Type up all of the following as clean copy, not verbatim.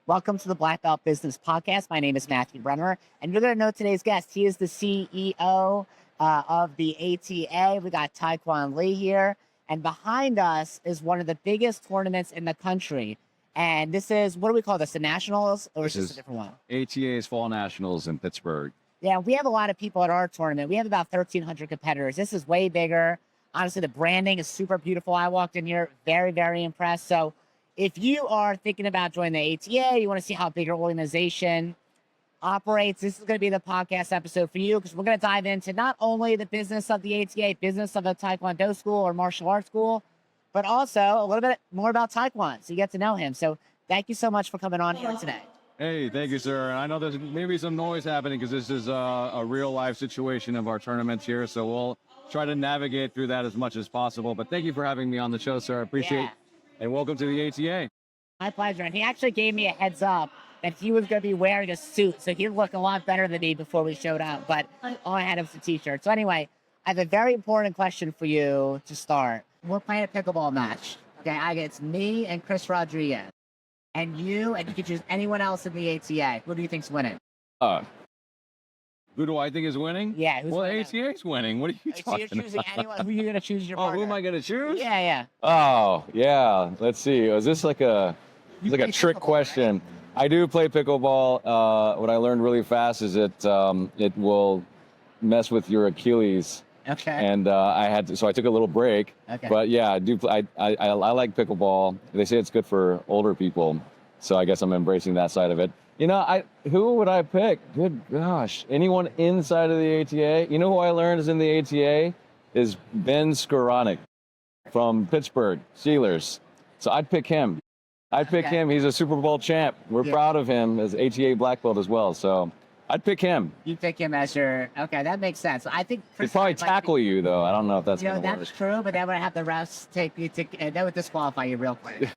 Welcome to the Black Belt Business Podcast. My name is Matthew Brenner, and you're going to know today's guest. He is the CEO of the ATA. We got Taekwon Lee here, and behind us is one of the biggest tournaments in the country. And this is, what do we call this, the Nationals, or is this a different one? ATA's Fall Nationals in Pittsburgh. Yeah, we have a lot of people at our tournament. We have about 1,300 competitors. This is way bigger. Honestly, the branding is super beautiful. I walked in here very, very impressed. So if you are thinking about joining the ATA, you want to see how big your organization operates, this is going to be the podcast episode for you, because we're going to dive into not only the business of the ATA, business of a Taekwondo school or martial arts school, but also a little bit more about Taekwon, so you get to know him. So thank you so much for coming on here today. Hey, thank you, sir. I know there's maybe some noise happening because this is a real life situation of our tournaments here, so we'll try to navigate through that as much as possible. But thank you for having me on the show, sir. I appreciate it. And welcome to the ATA. My pleasure. And he actually gave me a heads up that he was going to be wearing a suit, so he'd look a lot better than me before we showed up, but all I had was a t-shirt. So anyway, I have a very important question for you to start. We're playing a pickleball match. Okay, it's me and Chris Rodriguez. And you can choose anyone else in the ATA. Who do you think's winning? Who do I think is winning? Yeah, who's winning? ATA's winning. What are you talking So you're choosing anyone. Who are you going to choose your partner? Who am I going to choose? Yeah. Oh, yeah. Let's see. Is this like a trick question? Right? I do play pickleball. What I learned really fast is it will mess with your Achilles. Okay. And so I took a little break. Okay. But yeah, I do. I like pickleball. They say it's good for older people, so I guess I'm embracing that side of it. You know, who would I pick? Good gosh, anyone inside of the ATA? You know who I learned is in the ATA is Ben Skoranek from Pittsburgh Steelers. So I'd pick him. I'd pick him. He's a Super Bowl champ. We're proud of him as ATA black belt as well. So I'd pick him. You pick him as your, okay, that makes sense. I think he'd probably tackle you though. I don't know if that's gonna work. That's true, but that would have the refs take you to, that would disqualify you real quick.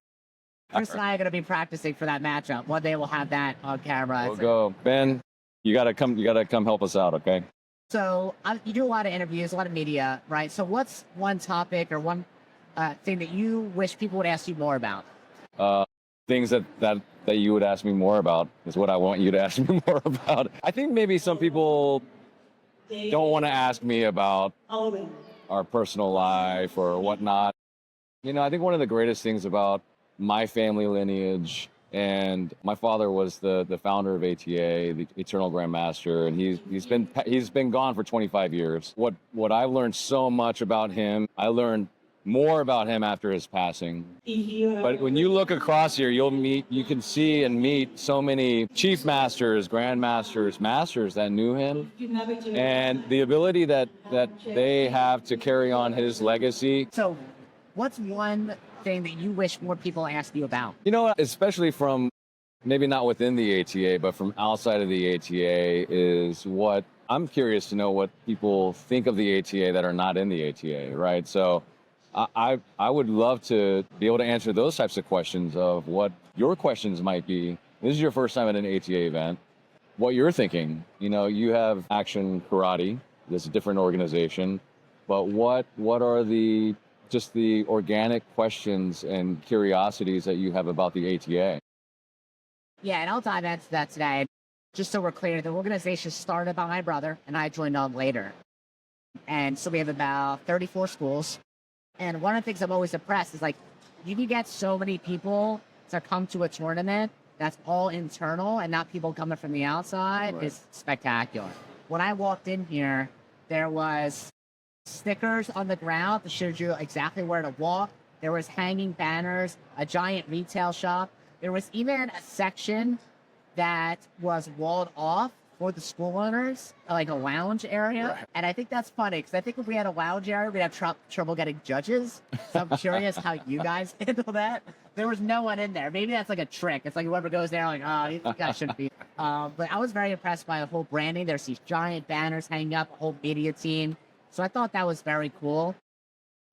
Chris and I are going to be practicing for that matchup. One day we'll have that on camera. We'll go. Ben, you gotta come help us out, okay? So you do a lot of interviews, a lot of media, right? So what's one topic or one thing that you wish people would ask you more about? Things that you would ask me more about is what I want you to ask me more about. I think maybe some people don't want to ask me about our personal life or whatnot. You know, I think one of the greatest things about my family lineage, and my father was the founder of ATA, the Eternal Grandmaster, and he's been gone for 25 years. What I learned so much about him, I learned more about him after his passing. But when you look across here, you can see and meet so many chief masters, grandmasters, masters that knew him, and the ability that they have to carry on his legacy. So what's one thing that you wish more people ask you about? You know, especially from maybe not within the ATA, but from outside of the ATA, is what I'm curious to know what people think of the ATA that are not in the ATA, right? So I would love to be able to answer those types of questions of what your questions might be. This is your first time at an ATA event. What you're thinking, you know, you have Action Karate, this a different organization, but what are the organic questions and curiosities that you have about the ATA? Yeah, and I'll dive into that today. Just so we're clear, the organization started by my brother, and I joined on later. And so we have about 34 schools. And one of the things I'm always impressed is, like, you can get so many people to come to a tournament that's all internal and not people coming from the outside. Right. Is spectacular. When I walked in here, there was stickers on the ground that showed you exactly where to walk. There was hanging banners, a giant retail shop. There was even a section that was walled off for the school owners, like a lounge area. Right. And I think that's funny, because I think if we had a lounge area, we'd have trouble getting judges. So I'm curious how you guys handle that. There was no one in there. Maybe that's like a trick. It's like whoever goes there, like, oh, these guys shouldn't be. But I was very impressed by the whole branding. There's these giant banners hanging up, a whole media team. So I thought that was very cool.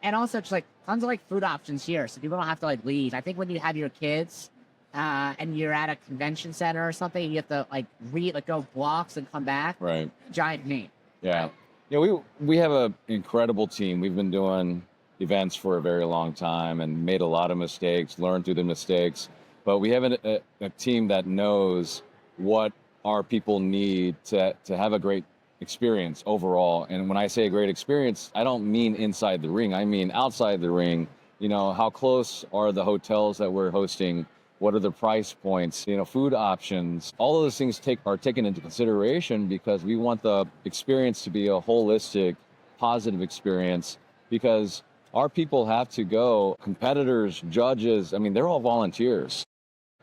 And also just like tons of like food options here, so people don't have to like leave. I think when you have your kids and you're at a convention center or something, you have to like go blocks and come back. Right. Giant meat. Yeah. Yeah, we have an incredible team. We've been doing events for a very long time and made a lot of mistakes, learned through the mistakes. but we have a team that knows what our people need to have a great experience overall. And when I say a great experience, I don't mean inside the ring. I mean outside the ring. You know, how close are the hotels that we're hosting? What are the price points? You know, food options. All of those things are taken into consideration because we want the experience to be a holistic, positive experience, because our people have to go. Competitors, judges, I mean, they're all volunteers.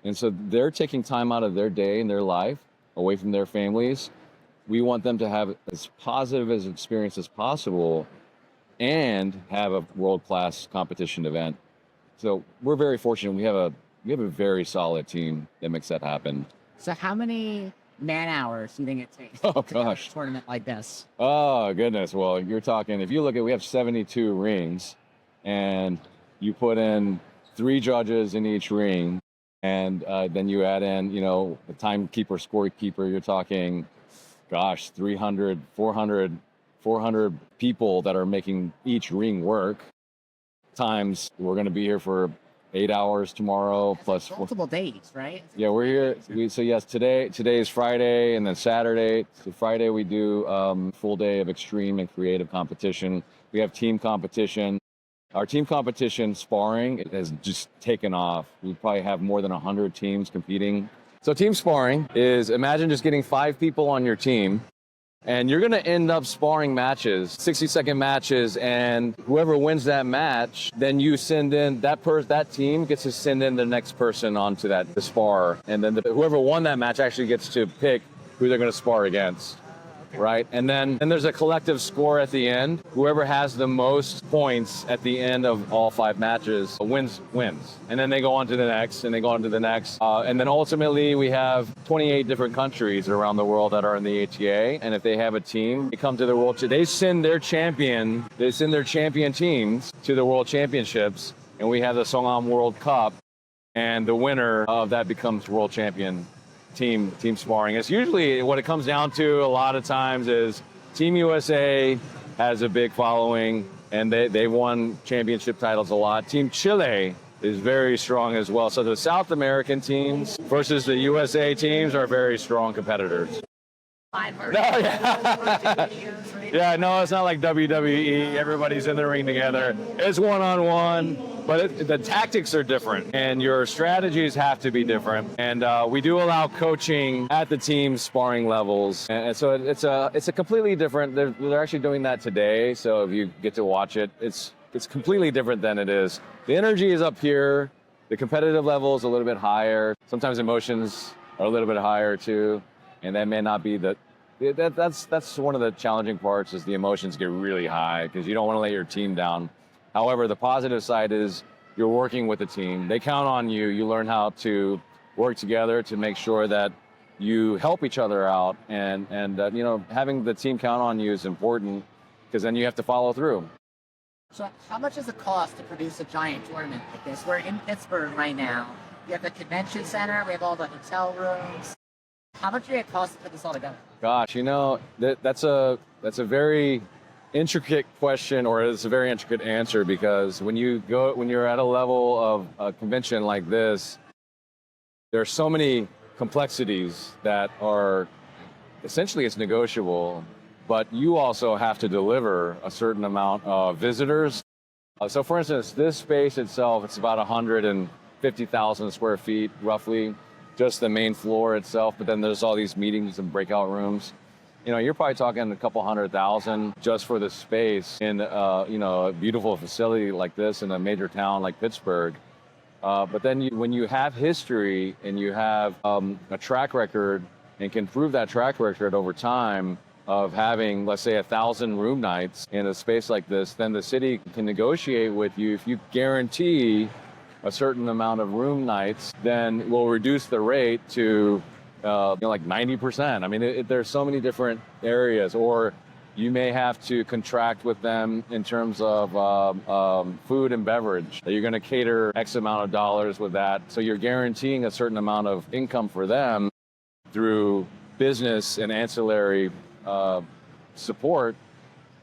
And so they're taking time out of their day and their life away from their families. We want them to have as positive an experience as possible and have a world-class competition event. So we're very fortunate. We have a very solid team that makes that happen. So how many man hours do you think it takes Oh to have gosh. a tournament like this? Oh goodness. Well, you're talking, if you look at, we have 72 rings, and you put in 3 judges in each ring, and then you add in, you know, the timekeeper, scorekeeper, you're talking, gosh, 300, 400 people that are making each ring work, times we're going to be here for 8 hours tomorrow, plus multiple days, right? Yeah, we're here. So yes, today is Friday, and then Saturday. So Friday we do full day of extreme and creative competition. We have team competition. Our team competition sparring, it has just taken off. We probably have more than 100 teams competing. So team sparring is, imagine just getting 5 people on your team, and you're going to end up sparring matches, 60-second matches, and whoever wins that match, then you send in, that team gets to send in the next person onto the spar, and then whoever won that match actually gets to pick who they're going to spar against. Right? And then there's a collective score at the end. Whoever has the most points at the end of all 5 matches wins. And then they go on to the next, and they go on to the next. And then ultimately we have 28 different countries around the world that are in the ATA. And if they have a team, they come to the world, they send their champion teams to the world championships. And we have the Songam World Cup, and the winner of that becomes world champion. Team sparring. It's usually what it comes down to a lot of times is Team USA has a big following, and they've won championship titles a lot. Team Chile is very strong as well. So the South American teams versus the USA teams are very strong competitors. Yeah, no, it's not like WWE. Everybody's in the ring together. It's one-on-one, but the tactics are different, and your strategies have to be different. And we do allow coaching at the team sparring levels, and so it's a completely different. They're actually doing that today, so if you get to watch it, it's completely different than it is. The energy is up here. The competitive level is a little bit higher. Sometimes emotions are a little bit higher too. And that may not be that's one of the challenging parts, is the emotions get really high because you don't want to let your team down. However, the positive side is you're working with the team. They count on you. You learn how to work together to make sure that you help each other out. And you know, having the team count on you is important because then you have to follow through. So how much does it cost to produce a giant tournament like this? We're in Pittsburgh right now. We have the convention center. We have all the hotel rooms. How much did it cost to put this all together? Gosh, you know, that's a very intricate question, or it's a very intricate answer, because when you're at a level of a convention like this, there are so many complexities that are essentially, it's negotiable, but you also have to deliver a certain amount of visitors. So for instance, this space itself, it's about 150,000 square feet, roughly, just the main floor itself, but then there's all these meetings and breakout rooms. You know, you're probably talking a couple 100,000 just for the space in, you know, a beautiful facility like this in a major town like Pittsburgh. But then when you have history and you have a track record and can prove that track record over time of having, let's say, 1,000 room nights in a space like this, then the city can negotiate with you. If you guarantee a certain amount of room nights, then we'll reduce the rate to you know, like 90%. I mean, there's so many different areas. Or you may have to contract with them in terms of food and beverage. You're going to cater X amount of dollars with that. So you're guaranteeing a certain amount of income for them through business and ancillary support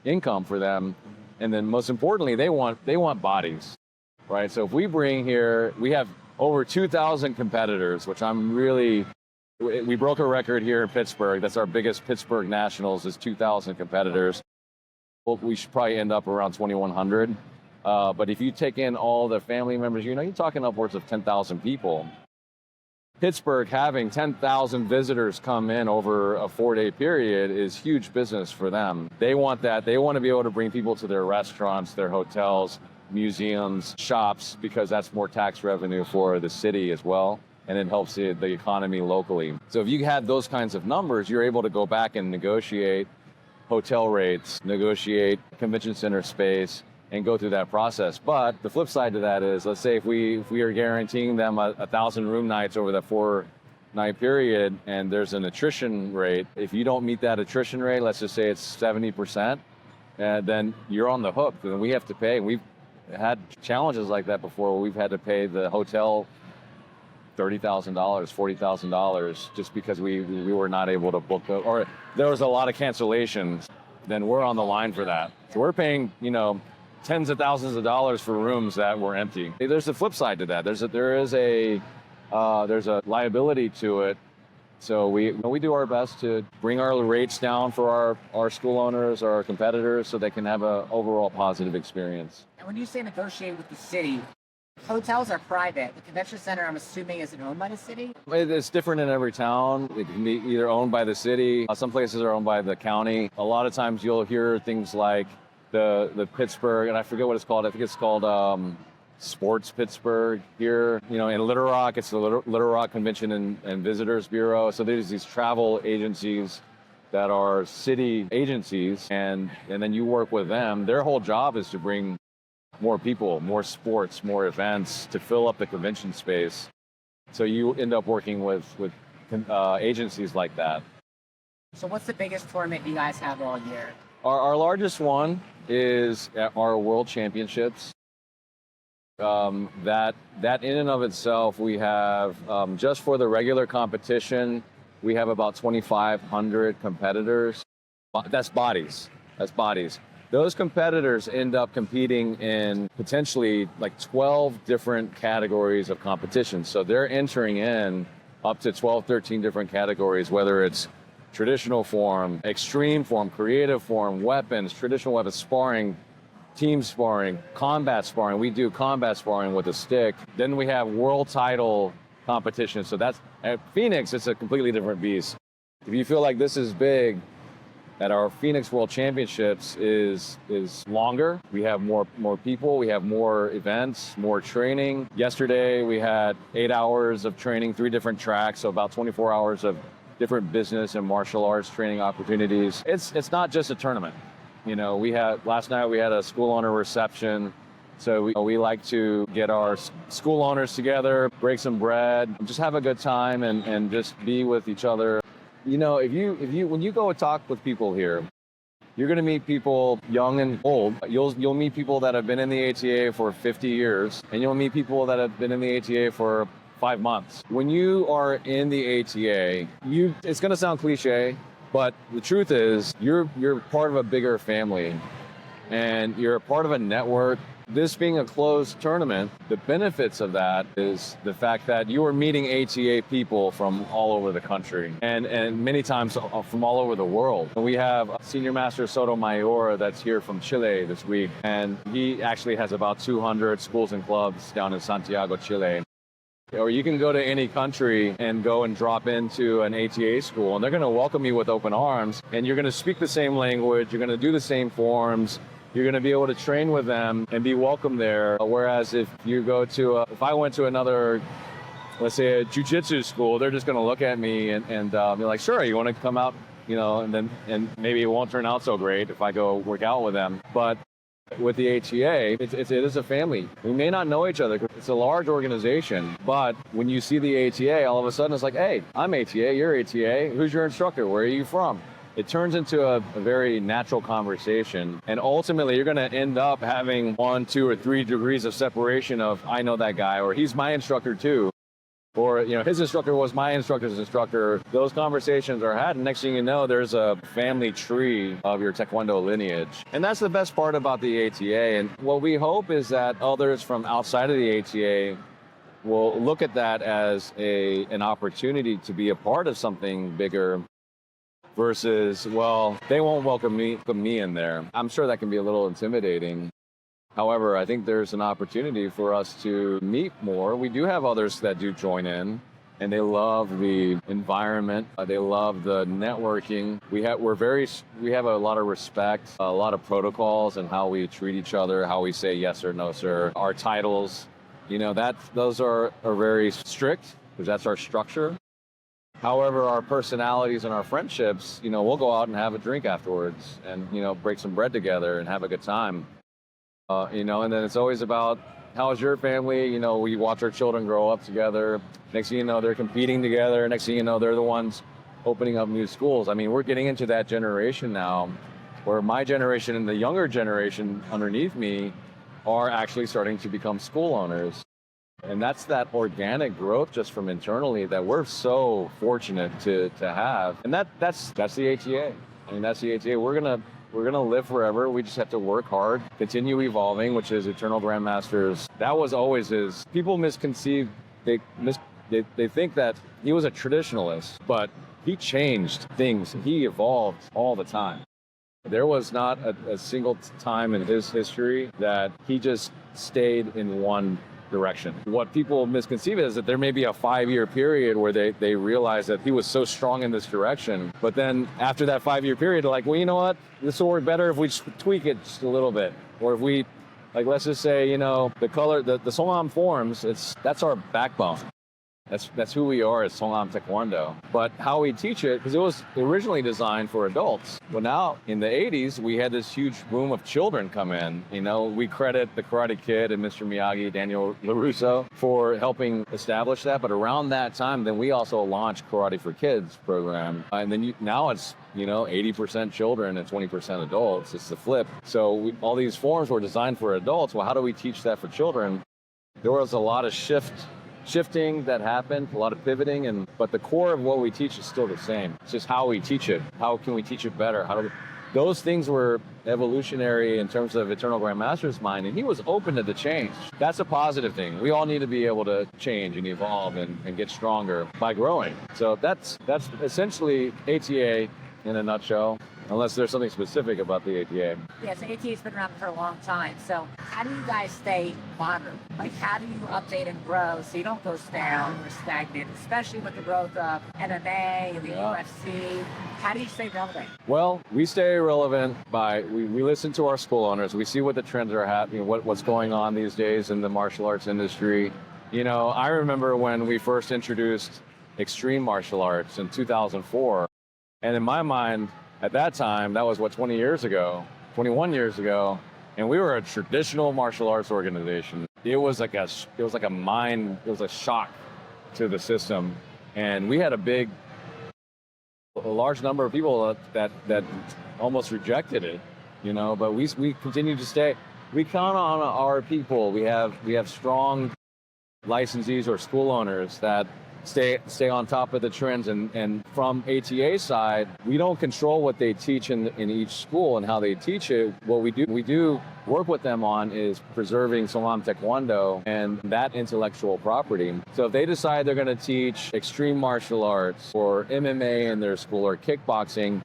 income for them. And then most importantly, they want bodies. Right, so if we bring here, we have over 2,000 competitors, which we broke a record here in Pittsburgh. That's our biggest Pittsburgh Nationals is 2,000 competitors. Well, we should probably end up around 2,100. But if you take in all the family members, you're talking upwards of 10,000 people. Pittsburgh having 10,000 visitors come in over a 4-day period is huge business for them. They want that. They want to be able to bring people to their restaurants, their hotels, museums, shops, because that's more tax revenue for the city as well. And it helps the economy locally. So if you had those kinds of numbers, you're able to go back and negotiate hotel rates, negotiate convention center space, and go through that process. But the flip side to that is, let's say if we are guaranteeing them 1,000 room nights over the 4-night period, and there's an attrition rate, if you don't meet that attrition rate, let's just say it's 70%, then you're on the hook. Then we have to pay. We've had challenges like that before, where we've had to pay the hotel $30,000, $40,000 just because we were not able to book or there was a lot of cancellations. Then we're on the line for that. So we're paying, tens of thousands of dollars for rooms that were empty. There's a flip side to that. There's a liability to it. So we do our best to bring our rates down for our school owners, our competitors, so they can have an overall positive experience. And when you say negotiate with the city, hotels are private. The convention center, I'm assuming, isn't owned by the city? It's different in every town. It can be either owned by the city. Some places are owned by the county. A lot of times you'll hear things like the Pittsburgh, and I forget what it's called. I think it's called Sports Pittsburgh here. In Little Rock, it's the Little Rock Convention and Visitors Bureau. So there's these travel agencies that are city agencies, and then you work with them. Their whole job is to bring more people, more sports, more events to fill up the convention space. So you end up working with agencies like that. So what's the biggest tournament you guys have all year? Our largest one is at our World Championships. That in and of itself, we have, just for the regular competition, we have about 2,500 competitors. That's bodies. Those competitors end up competing in potentially like 12 different categories of competition. So they're entering in up to 12, 13 different categories, whether it's traditional form, extreme form, creative form, weapons, traditional weapons, sparring, team sparring, combat sparring. We do combat sparring with a stick. Then we have world title competition. So that's at Phoenix, it's a completely different beast. If you feel like this is big, at our Phoenix World Championships is longer. We have more people, we have more events, more training. Yesterday we had 8 hours of training, 3 different tracks, so about 24 hours of different business and martial arts training opportunities. It's not just a tournament. Last night we had a school owner reception. So we like to get our school owners together, break some bread, just have a good time and just be with each other. When you go and talk with people here, you're going to meet people young and old. You'll meet people that have been in the ATA for 50 years, and you'll meet people that have been in the ATA for 5 months. When you are in the ATA, it's going to sound cliche, but the truth is you're part of a bigger family, and you're a part of a network. This being a closed tournament, the benefits of that is the fact that you are meeting ATA people from all over the country and many times from all over the world. We have Senior Master Sotomayor that's here from Chile this week, and he actually has about 200 schools and clubs down in Santiago, Chile. Or you can go to any country and go and drop into an ATA school, and they're going to welcome you with open arms, and you're going to speak the same language, you're going to do the same forms, you're going to be able to train with them and be welcome there. Whereas if I went to another, let's say a jiu-jitsu school, they're just going to look at me and be like, sure, you want to come out, and maybe it won't turn out so great if I go work out with them. But with the ATA, it is a family. We may not know each other. It's a large organization, but when you see the ATA, all of a sudden it's like, hey, I'm ATA, you're ATA. Who's your instructor? Where are you from? It turns into a very natural conversation. And ultimately, you're going to end up having 1, 2, or 3 degrees of separation of, I know that guy, or he's my instructor too. Or, his instructor was my instructor's instructor. Those conversations are had, and next thing you know, there's a family tree of your Taekwondo lineage. And that's the best part about the ATA. And what we hope is that others from outside of the ATA will look at that as an opportunity to be a part of something bigger versus, well, they won't welcome me in there. I'm sure that can be a little intimidating. However, I think there's an opportunity for us to meet more. We do have others that do join in, and they love the environment. They love the networking. We have a lot of respect, a lot of protocols, and how we treat each other, how we say yes or no, sir. Our titles, those are very strict because that's our structure. However, our personalities and our friendships, we'll go out and have a drink afterwards, and break some bread together and have a good time. And then it's always about, how's your family? We watch our children grow up together. Next thing you know, they're competing together. Next thing you know, they're the ones opening up new schools. I mean, we're getting into that generation now where my generation and the younger generation underneath me are actually starting to become school owners. And that's that organic growth just from internally that we're so fortunate to have. And that's the ATA. I mean, that's the ATA. We're gonna live forever. We just have to work hard, continue evolving, which is Eternal Grandmasters. That was always his. People misconceive. They think that he was a traditionalist, but he changed things. He evolved all the time. There was not a single time in his history that he just stayed in one direction. What people misconceive is that there may be a 5-year period where they realize that he was so strong in this direction, but then after that 5-year period, they're like, well, you know what? This will work better if we just tweak it just a little bit. Or if we, let's just say, the color, the Songham forms, that's our backbone. That's who we are as Songham Taekwondo. But how we teach it, because it was originally designed for adults. Well, now in the 80s, we had this huge boom of children come in. We credit the Karate Kid and Mr. Miyagi, Daniel LaRusso, for helping establish that. But around that time, then we also launched Karate for Kids program. And then now it's 80% children and 20% adults. It's the flip. So all these forms were designed for adults. Well, how do we teach that for children? There was a lot of shifting that happened, a lot of pivoting, but the core of what we teach is still the same. It's just how we teach it. How can we teach it better? Those things were evolutionary in terms of Eternal Grandmaster's mind, and he was open to the change. That's a positive thing. We all need to be able to change and evolve and get stronger by growing. So that's essentially ATA in a nutshell. Unless there's something specific about the ATA. Yes, ATA's been around for a long time. So how do you guys stay modern? How do you update and grow so you don't go stale or stagnant, especially with the growth of MMA and the UFC? How do you stay relevant? Well, we stay relevant by, we listen to our school owners. We see what the trends are happening, what's going on these days in the martial arts industry. I remember when we first introduced extreme martial arts in 2004. And in my mind, at that time, that was 21 years ago, and we were a traditional martial arts organization. It was like a shock to the system, and we had a large number of people that almost rejected it, But we continue to stay. We count on our people. We have strong licensees or school owners that stay on top of the trends, and from ATA side, we don't control what they teach in each school and how they teach it. What we do work with them on is preserving Songham Taekwondo and that intellectual property. So if they decide they're going to teach extreme martial arts or MMA in their school or kickboxing,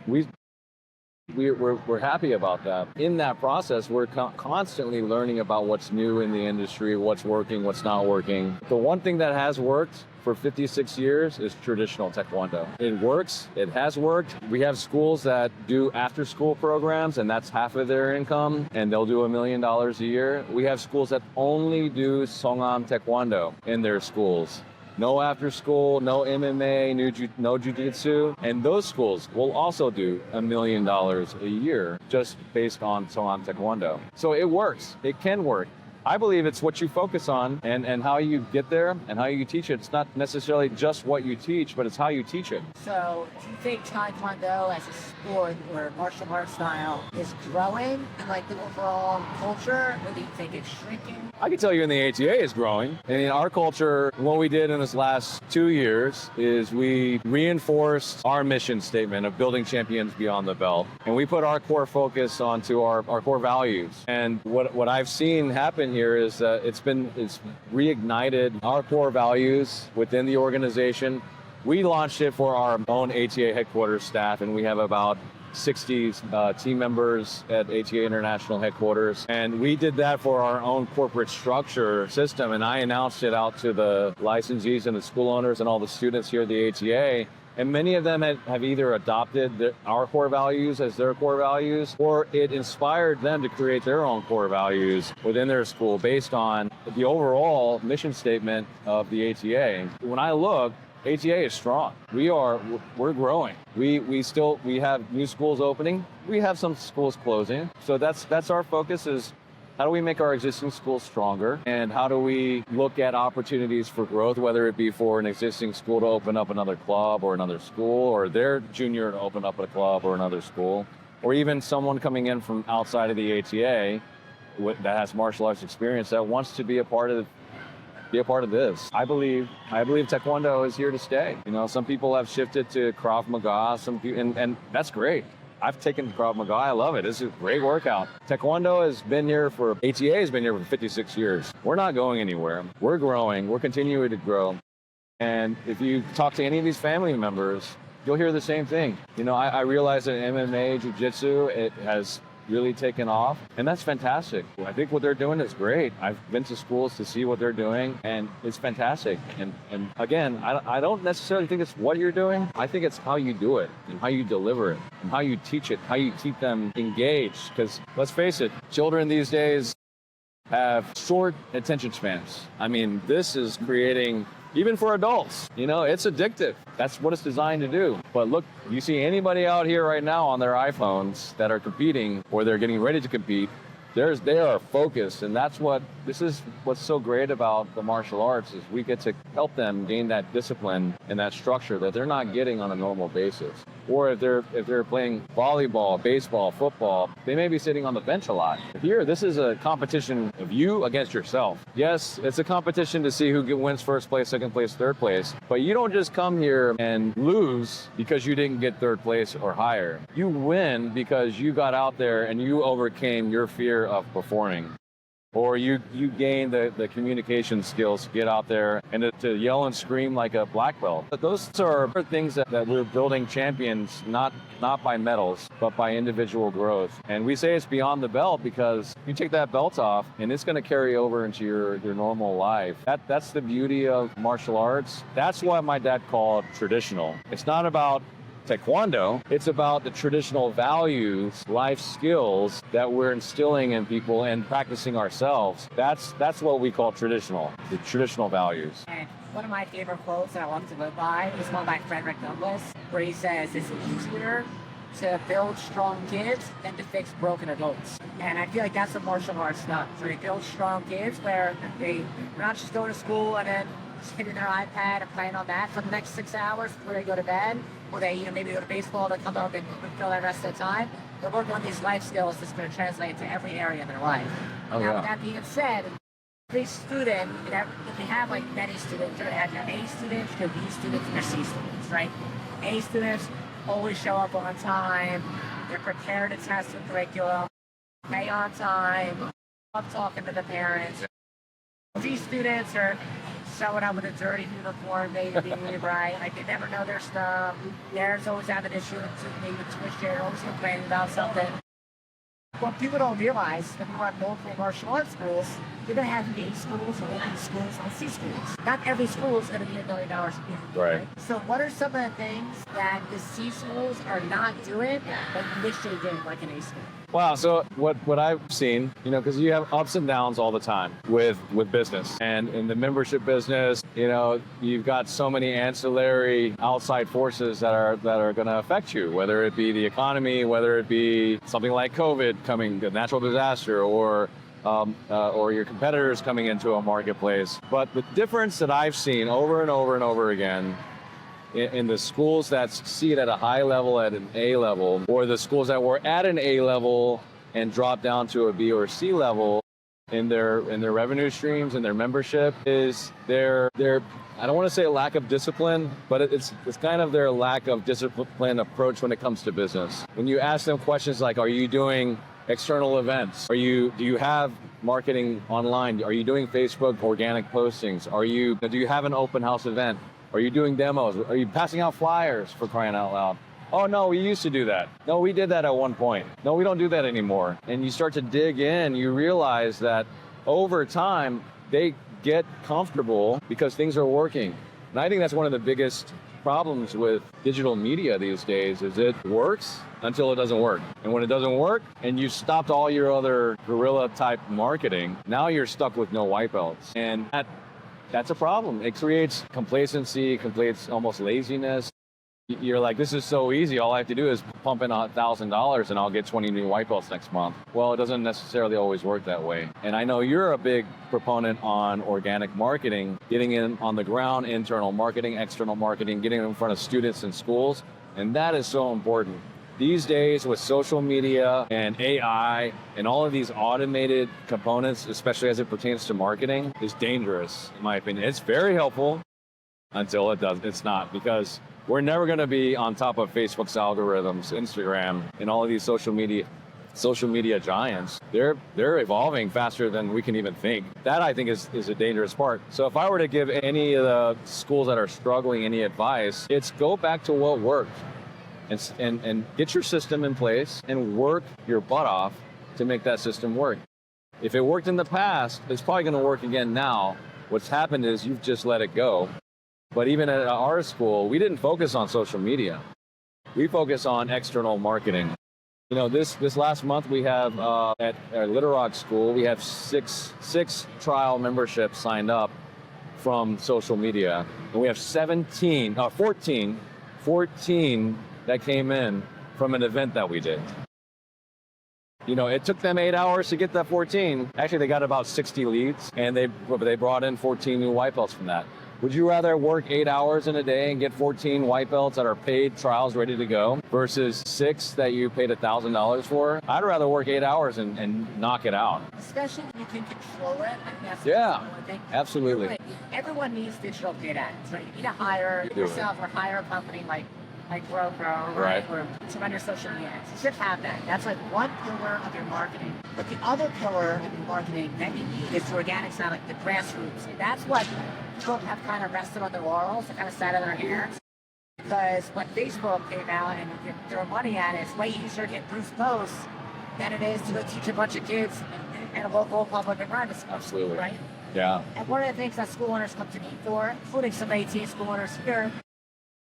we're happy about that. In that process, we're constantly learning about what's new in the industry, what's working, what's not working. The one thing that has worked for 56 years is traditional Taekwondo. It works. It has worked. We have schools that do after-school programs, and that's half of their income, and they'll do $1 million a year. We have schools that only do Songham Taekwondo in their schools. No after school, no MMA, no jiu-jitsu. And those schools will also do $1 million a year just based on Songham Taekwondo. So it works. It can work. I believe it's what you focus on and how you get there and how you teach it. It's not necessarily just what you teach, but it's how you teach it. So do you think Taekwondo as a sport or martial arts style is growing in the overall culture, or do you think it's shrinking? I can tell you in the ATA is growing. And in our culture, what we did in this last 2 years is we reinforced our mission statement of building champions beyond the belt. And we put our core focus onto our core values. And what I've seen happen, here is it's reignited our core values within the organization. We launched it for our own ATA headquarters staff, and we have about 60 team members at ATA International headquarters. And we did that for our own corporate structure system. And I announced it out to the licensees and the school owners and all the students here at the ATA. And many of them have either adopted our core values as their core values, or it inspired them to create their own core values within their school based on the overall mission statement of the ATA. When I look, ATA is strong. We're growing. We have new schools opening. We have some schools closing. So that's our focus is how do we make our existing schools stronger, and how do we look at opportunities for growth, whether it be for an existing school to open up another club or another school, or their junior to open up a club or another school, or even someone coming in from outside of the ATA that has martial arts experience that wants to be a part of this. I believe Taekwondo is here to stay. You know, some people have shifted to Krav Maga, and that's great. I've taken Krav Maga. I love it. It's a great workout. Taekwondo has been here ATA has been here for 56 years. We're not going anywhere. We're growing. We're continuing to grow. And if you talk to any of these family members, you'll hear the same thing. You know, I realize that MMA, Jiu-Jitsu, it has really taken off, and that's fantastic. I think what they're doing is great. I've been to schools to see what they're doing, and it's fantastic. And again, I don't necessarily think it's what you're doing. I think it's how you do it and how you deliver it and how you teach it, how you keep them engaged. Because let's face it, children these days have short attention spans. I mean, this is creating, even for adults, you know, it's addictive. That's what it's designed to do. But look, you see anybody out here right now on their iPhones that are competing or they're getting ready to compete, they are focused. And this is what's so great about the martial arts is we get to help them gain that discipline and that structure that they're not getting on a normal basis. Or if they're playing volleyball, baseball, football, they may be sitting on the bench a lot. Here, this is a competition of you against yourself. Yes, it's a competition to see who wins first place, second place, third place. But you don't just come here and lose because you didn't get third place or higher. You win because you got out there and you overcame your fear of performing. Or you gain the communication skills to get out there and to yell and scream like a black belt. But those are things that we're building champions, not by medals, but by individual growth. And we say it's beyond the belt because you take that belt off and it's going to carry over into your normal life. That's the beauty of martial arts. That's what my dad called traditional. It's not about Taekwondo, it's about the traditional values, life skills that we're instilling in people and practicing ourselves. That's what we call traditional, the traditional values. And one of my favorite quotes that I love to live by is one by Frederick Douglass, where he says, it's easier to build strong kids than to fix broken adults. And I feel like that's what martial arts does. So they build strong kids where they're not just going to school and then hitting their iPad and playing on that for the next 6 hours before they go to bed, or they maybe go to baseball, they come up and fill that rest of the time. They're working on these life skills that's going to translate into every area of their life. Now, with that being said, every student, if they have like many students, you're going to have your A students, your B students, and your C students, right? A students always show up on time, they're prepared to test the curriculum, pay on time, love talking to the parents. B students are showing up with a dirty uniform, maybe, right? Like they never know their stuff. Theirs always have an issue, maybe twist chair, always complaining about something. What people don't realize, if you run multiple martial arts schools, you're going to have A schools, or B schools, and C schools. Not every school is going to be $1 million a year. Right. So what are some of the things that the C schools are not doing that you wish they did like an A school? Wow, so what I've seen, you know, because you have ups and downs all the time with business. And in the membership business, you know, you've got so many ancillary outside forces that are going to affect you, whether it be the economy, whether it be something like COVID coming, a natural disaster, or your competitors coming into a marketplace. But the difference that I've seen over and over and over again in the schools that succeed at a high level, at an A level, or the schools that were at an A level and drop down to a B or C level in their revenue streams and their membership is their I don't want to say a lack of discipline, but it's kind of their lack of disciplined approach when it comes to business. When you ask them questions like, are you doing external events? Do you have marketing online? Are you doing Facebook organic postings? Do you have an open house event? Are you doing demos? Are you passing out flyers, for crying out loud? Oh no, we used to do that. No, we did that at one point. No, we don't do that anymore. And you start to dig in, you realize that over time, they get comfortable because things are working. And I think that's one of the biggest problems with digital media these days is it works until it doesn't work. And when it doesn't work and you've stopped all your other guerrilla type marketing, now you're stuck with no white belts. And that's a problem. It creates complacency, creates almost laziness. You're like, this is so easy. All I have to do is pump in $1,000 and I'll get 20 new white belts next month. Well, it doesn't necessarily always work that way. And I know you're a big proponent on organic marketing, getting in on the ground, internal marketing, external marketing, getting in front of students in schools. And that is so important. These days with social media and AI and all of these automated components, especially as it pertains to marketing, is dangerous, in my opinion. It's very helpful until it's not, because we're never going to be on top of Facebook's algorithms, Instagram, and all of these social media giants. They're evolving faster than we can even think. That, I think, is a dangerous part. So if I were to give any of the schools that are struggling any advice, it's go back to what worked and get your system in place and work your butt off to make that system work. If it worked in the past, it's probably going to work again now. What's happened is you've just let it go. But even at our school, we didn't focus on social media. We focus on external marketing. You know, this last month we have at our Little Rock School, we have six trial memberships signed up from social media. And we have 14 that came in from an event that we did. You know, it took them 8 hours to get that 14. Actually, they got about 60 leads, and they brought in 14 new white belts from that. Would you rather work 8 hours in a day and get 14 white belts that are paid trials ready to go versus 6 that you paid $1,000 for? I'd rather work 8 hours and knock it out. Especially when you can control it. Yeah, absolutely. Everyone needs digital paid ads, right? You need to hire yourself or hire a company like GrowGrow, right? Or to run your social media ads. You should have that. That's like one pillar of your marketing. But the other pillar of your marketing that you need is the organic side, like the grassroots. And that's what people have kind of rested on their laurels and kind of sat on their hands. Because when Facebook came out and you throw money at it, it's way easier to get boost posts than it is to go teach a bunch of kids in a local public environment. Absolutely. Right? Yeah. And one of the things that school owners come to me for, including some AT school owners here,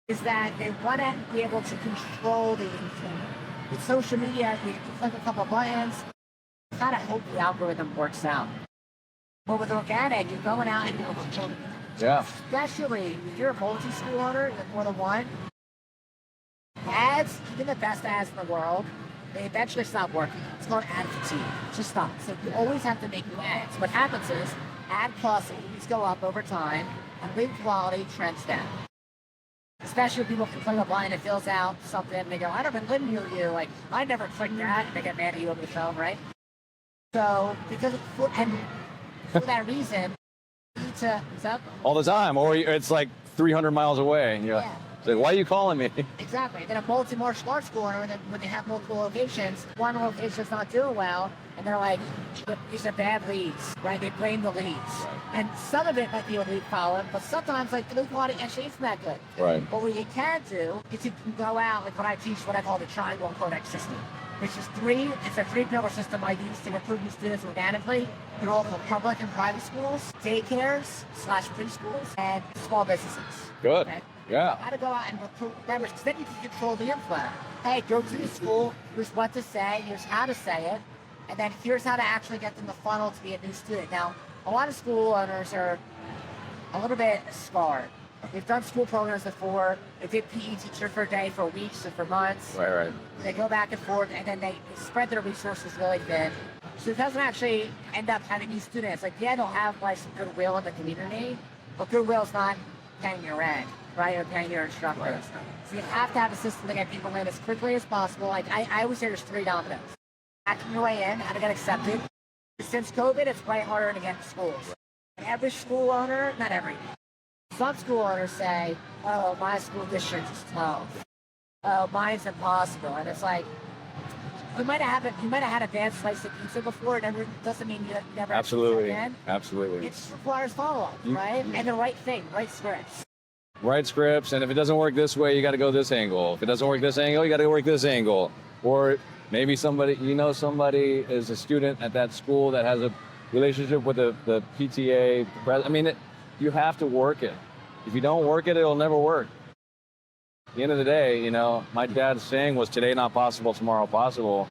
is that they want to be able to control the influence. With social media, you click a couple buttons, you kind of hope the algorithm works out. But with organic, you're going out and you're controlling. Yeah. Especially if you're a multi-school owner, you're more than one. Ads, even the best ads in the world, they eventually stop working. It's called ad fatigue. It just stops. So you always have to make new ads. What happens is ad costs always go up over time, and lead quality trends down. Especially when people can click a button, it fills out something, and they go, I don't even live near you. Like, I never clicked that. They get mad at you on the phone, right? So, for that reason, you need to, all the time, or it's like 300 miles away. And you're like, why are you calling me? Exactly. Then a multi-martial arts school owner, when they have multiple locations, one location's not doing well, and they're like, these are bad leads, right? They blame the leads. Right. And some of it might be a lead follow-up, but sometimes, like, the lead quality actually isn't that good. Right. But what you can do is you can go out, like when I teach what I call the triangle codex system, which is it's a three-pillar system I use to recruit new students organically. They're all for public and private schools, daycares / preschools, and small businesses. Good. Okay? Yeah. How to go out and recruit members, because then you can control the inflow. Hey, go to the school, here's what to say, here's how to say it, and then here's how to actually get them the funnel to be a new student. Now, a lot of school owners are a little bit scarred. They've done school programs before. They did PE teacher for a day, for weeks, or for months. Right. They go back and forth, and then they spread their resources really thin. So it doesn't actually end up having new students. Like, yeah, they'll have like some goodwill in the community, but goodwill's not paying your rent, right? Or paying your instructors. Right. So you have to have a system to get people in as quickly as possible. Like, I always say there's 3 dominoes. Hacking your way in, how to get accepted. Since COVID, it's way harder to get to schools. And every school owner, not every, some school owners say, oh, my school district is 12. Oh, mine's impossible. And it's like, you might have had a bad slice of pizza before. It doesn't mean you never. Absolutely. Have to Absolutely. It just requires follow-up, right? And the right thing, right scripts. Right scripts, and if it doesn't work this way, you got to go this angle. If it doesn't work this angle, you got to work this angle. Or maybe somebody is a student at that school that has a relationship with the PTA. I mean, you have to work it. If you don't work it, it'll never work. At the end of the day, you know, my dad's saying was today not possible, tomorrow possible.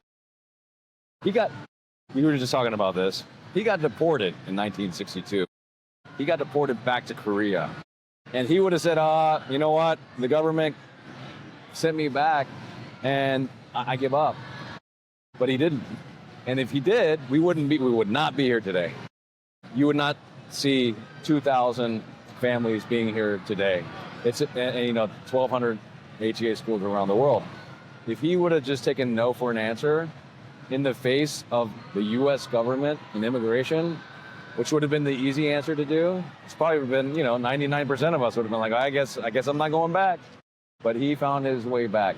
We were just talking about this. He got deported in 1962. He got deported back to Korea. And he would have said, you know what? The government sent me back and I give up. But he didn't. And if he did, we would not be here today. You would not see 2,000 families being here today. It's, 1,200 HEA schools around the world. If he would have just taken no for an answer in the face of the U.S. government and immigration, which would have been the easy answer to do, it's probably been, 99% of us would have been like, I guess I'm not going back. But he found his way back.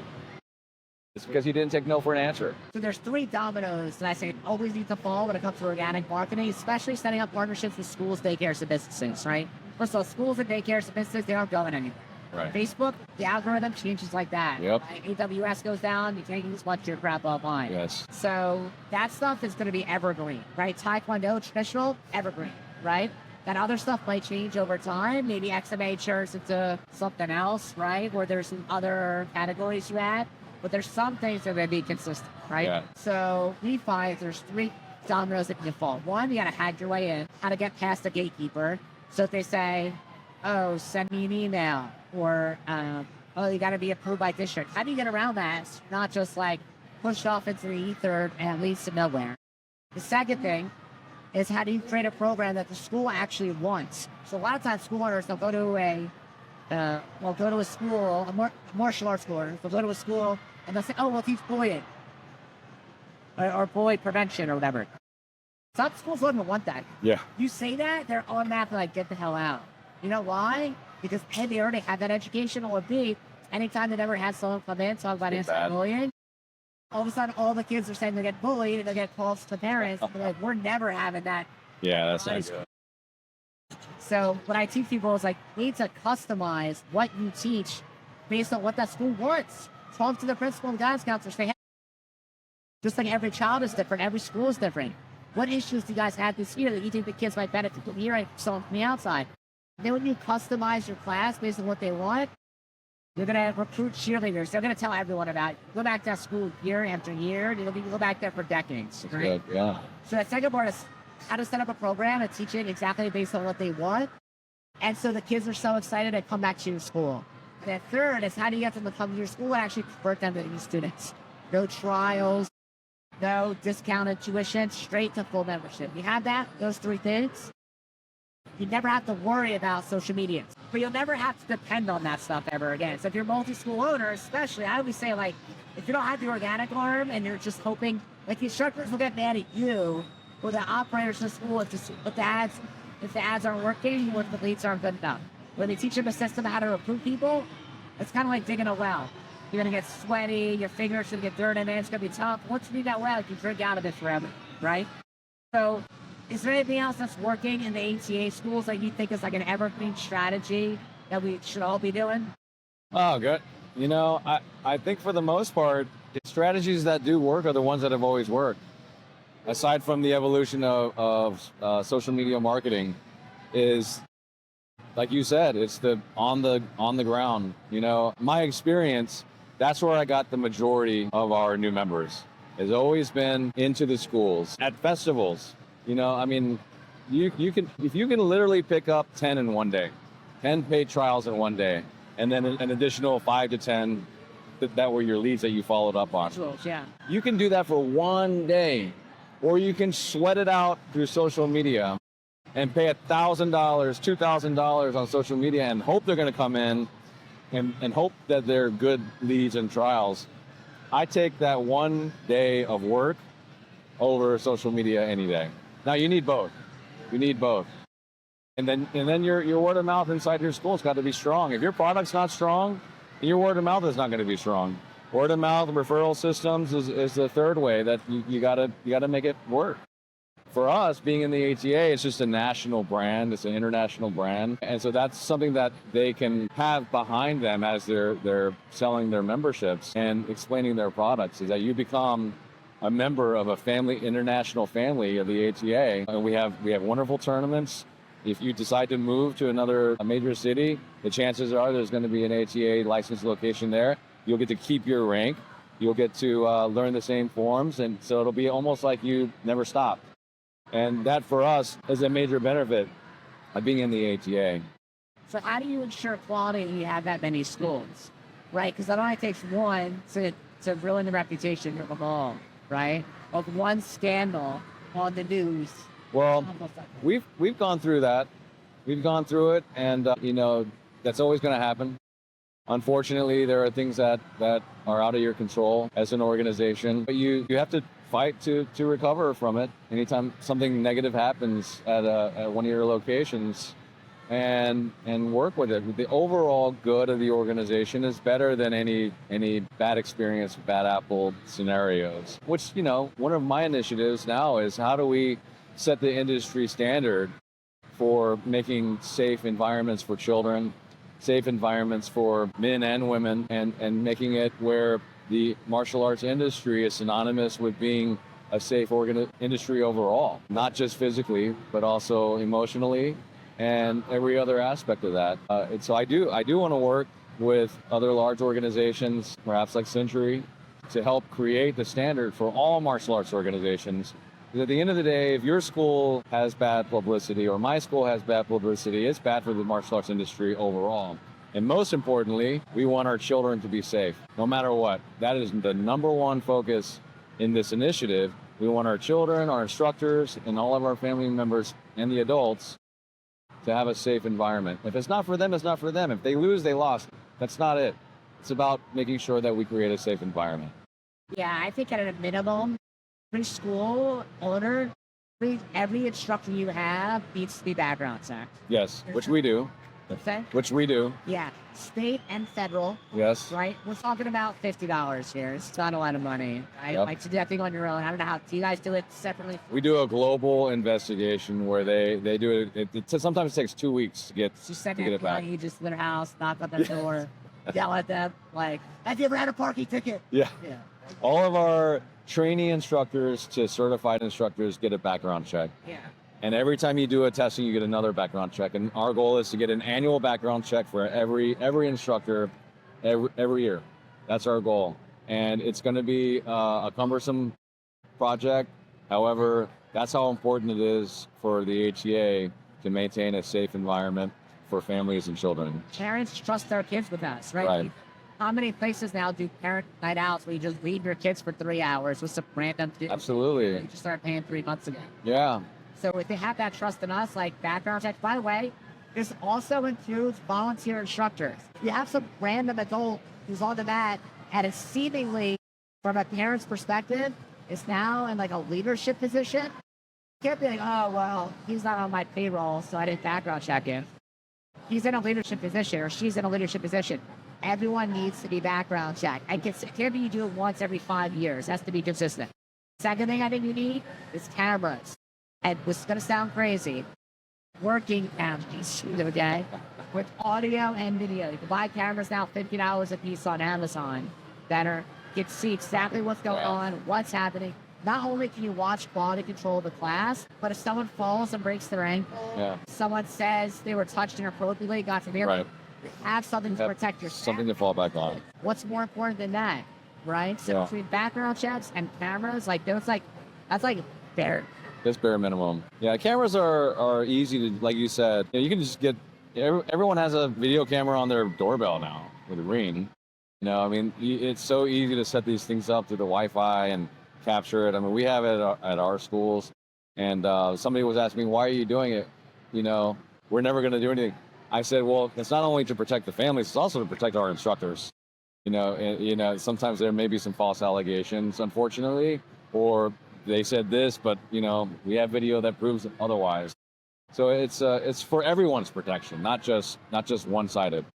It's because he didn't take no for an answer. So there's 3 dominoes that I say always need to fall when it comes to organic marketing, especially setting up partnerships with schools, daycares, and businesses, right? First of all, schools and daycares and businesses, they aren't going anywhere. Right. Facebook, the algorithm changes like that. Yep. Right? AWS goes down, you can't use much of your crap online. Yes. So that stuff is going to be evergreen, right? Taekwondo, traditional, evergreen, right? That other stuff might change over time. Maybe XMA turns into something else, right? Where there's some other categories you add. But there's some things that are going to be consistent, right? Yeah. So we find there's 3 dominoes that can fall. One, you got to hack your way in, how to get past the gatekeeper. So if they say, oh, send me an email, or, you got to be approved by district. How do you get around that? It's not just like pushed off into the ether and leads to nowhere. The second thing is how do you create a program that the school actually wants? So a lot of times school owners, they'll go to a school, a martial arts school, they'll go to a school and they'll say, oh, we'll teach bullying or bully prevention or whatever. Some schools don't even want that. Yeah. You say that, they're automatically like, get the hell out. You know why? Because A, they already have that education, or B, anytime they ever had someone come in talk about anti-bullying, all of a sudden all the kids are saying they get bullied and they get calls to parents. They're like, we're never having that. Yeah, that's not good. So what I teach people is like, you need to customize what you teach based on what that school wants. Talk to the principal and guidance counselor. Say, hey, just like every child is different, every school is different. What issues do you guys have this year that you think the kids might benefit from here and someone from the outside? Then when you customize your class based on what they want, you're going to recruit cheerleaders. They're going to tell everyone about it. Go back to that school year after year. You'll go back there for decades. Right? Good, yeah. So the second part is how to set up a program and teach it exactly based on what they want. And so the kids are so excited they come back to your school. And then third is how do you get them to come to your school and actually convert them to these students? No trials, no discounted tuition, straight to full membership. You have that, those 3 things, you never have to worry about social media. But you'll never have to depend on that stuff ever again. So if you're a multi-school owner, especially, I always say, like, if you don't have the organic arm and you're just hoping, like, the instructors will get mad at you or the operators in the school if the ads aren't working or if the leads aren't good enough. When they teach them a system of how to recruit people, it's kind of like digging a well. You're going to get sweaty, your fingers going to get dirty, and it's going to be tough. Once you dig that well, you can drink out of it forever, right? So is there anything else that's working in the ATA schools that you think is like an evergreen strategy that we should all be doing? Oh, good. I think for the most part, the strategies that do work are the ones that have always worked. Aside from the evolution of social media marketing, is like you said, it's the on the ground. My experience, that's where I got the majority of our new members. Has always been into the schools at festivals. You can if you can literally pick up 10 in one day, 10 paid trials in one day, and then an additional 5 to 10 that were your leads that you followed up on. Yeah. You can do that for one day, or you can sweat it out through social media and pay $1,000, $2,000 on social media and hope they're going to come in and hope that they're good leads and trials. I take that one day of work over social media any day. Now you need both. You need both. And then your word of mouth inside your school's got to be strong. If your product's not strong, your word of mouth is not going to be strong. Word of mouth referral systems is the third way that you gotta make it work. For us, being in the ATA, it's just a national brand. It's an international brand, and so that's something that they can have behind them as they're selling their memberships and explaining their products. Is that you become a member of a family, international family of the ATA, and we have wonderful tournaments. If you decide to move to another major city, the chances are there's going to be an ATA licensed location there. You'll get to keep your rank. You'll get to learn the same forms, and so it'll be almost like you never stopped. And that, for us, is a major benefit of being in the ATA. So how do you ensure quality when you have that many schools, right? Because it only takes one to ruin the reputation of them all, right? Of one scandal on the news. Well, we've gone through that. We've gone through it, and that's always going to happen. Unfortunately, there are things that are out of your control as an organization, but you have to fight to recover from it. Anytime something negative happens at one of your locations, and work with it. The overall good of the organization is better than any bad experience, bad apple scenarios. Which, one of my initiatives now is how do we set the industry standard for making safe environments for children, safe environments for men and women, and making it where the martial arts industry is synonymous with being a safe industry overall, not just physically, but also emotionally and every other aspect of that. And so I do want to work with other large organizations, perhaps like Century, to help create the standard for all martial arts organizations. Because at the end of the day, if your school has bad publicity or my school has bad publicity, it's bad for the martial arts industry overall. And most importantly, we want our children to be safe, no matter what. That is the number one focus in this initiative. We want our children, our instructors, and all of our family members and the adults to have a safe environment. If it's not for them, it's not for them. If they lose, they lost. That's not it. It's about making sure that we create a safe environment. Yeah, I think at a minimum, every school owner, every instructor you have needs to be background checked. Yes, which we do. Okay. Which we do. Yeah, state and federal. Yes. Right? We're talking about $50 here. It's not a lot of money. Right? Yep. Like to do that thing on your own. I don't know how. Do you guys do it separately? We do a global investigation where they do it. It sometimes takes 2 weeks to get it back. You just in their house, knock on their door, yell at them like, "Have you ever had a parking ticket?" Yeah. Yeah. All of our trainee instructors to certified instructors get a background check. Yeah. And every time you do a testing, you get another background check. And our goal is to get an annual background check for every instructor every year. That's our goal. And it's going to be a cumbersome project. However, that's how important it is for the ATA to maintain a safe environment for families and children. Parents trust their kids with us, right? Right. How many places now do parent night outs where you just leave your kids for 3 hours with some random dude? Absolutely. You just started paying 3 months ago. Yeah. So if they have that trust in us, like background checks, by the way, this also includes volunteer instructors. You have some random adult who's on the mat and is seemingly, from a parent's perspective, is now in like a leadership position. You can't be like, oh, well, he's not on my payroll, so I didn't background check him. He's in a leadership position or she's in a leadership position. Everyone needs to be background checked. And it can't be you do it once every 5 years. It has to be consistent. Second thing I think you need is cameras. And this is going to sound crazy. Working cameras, okay? With audio and video. You can buy cameras now $50 a piece on Amazon that you can see exactly what's going on, what's happening. Not only can you watch quality control of the class, but if someone falls and breaks their ankle, someone says they were touched inappropriately, got from here, have something to protect yourself. Something to fall back on. What's more important than that, right? So between background checks and cameras, that's like bare. That's bare minimum. Yeah, cameras are easy to, like you said, you can just get, everyone has a video camera on their doorbell now with a Ring. It's so easy to set these things up through the Wi-Fi and capture it. I mean, we have it at our schools. And somebody was asking me, why are you doing it? We're never going to do anything. I said, well, it's not only to protect the families, it's also to protect our instructors. Sometimes there may be some false allegations, unfortunately, or they said this, but we have video that proves otherwise. So it's for everyone's protection, not just one-sided.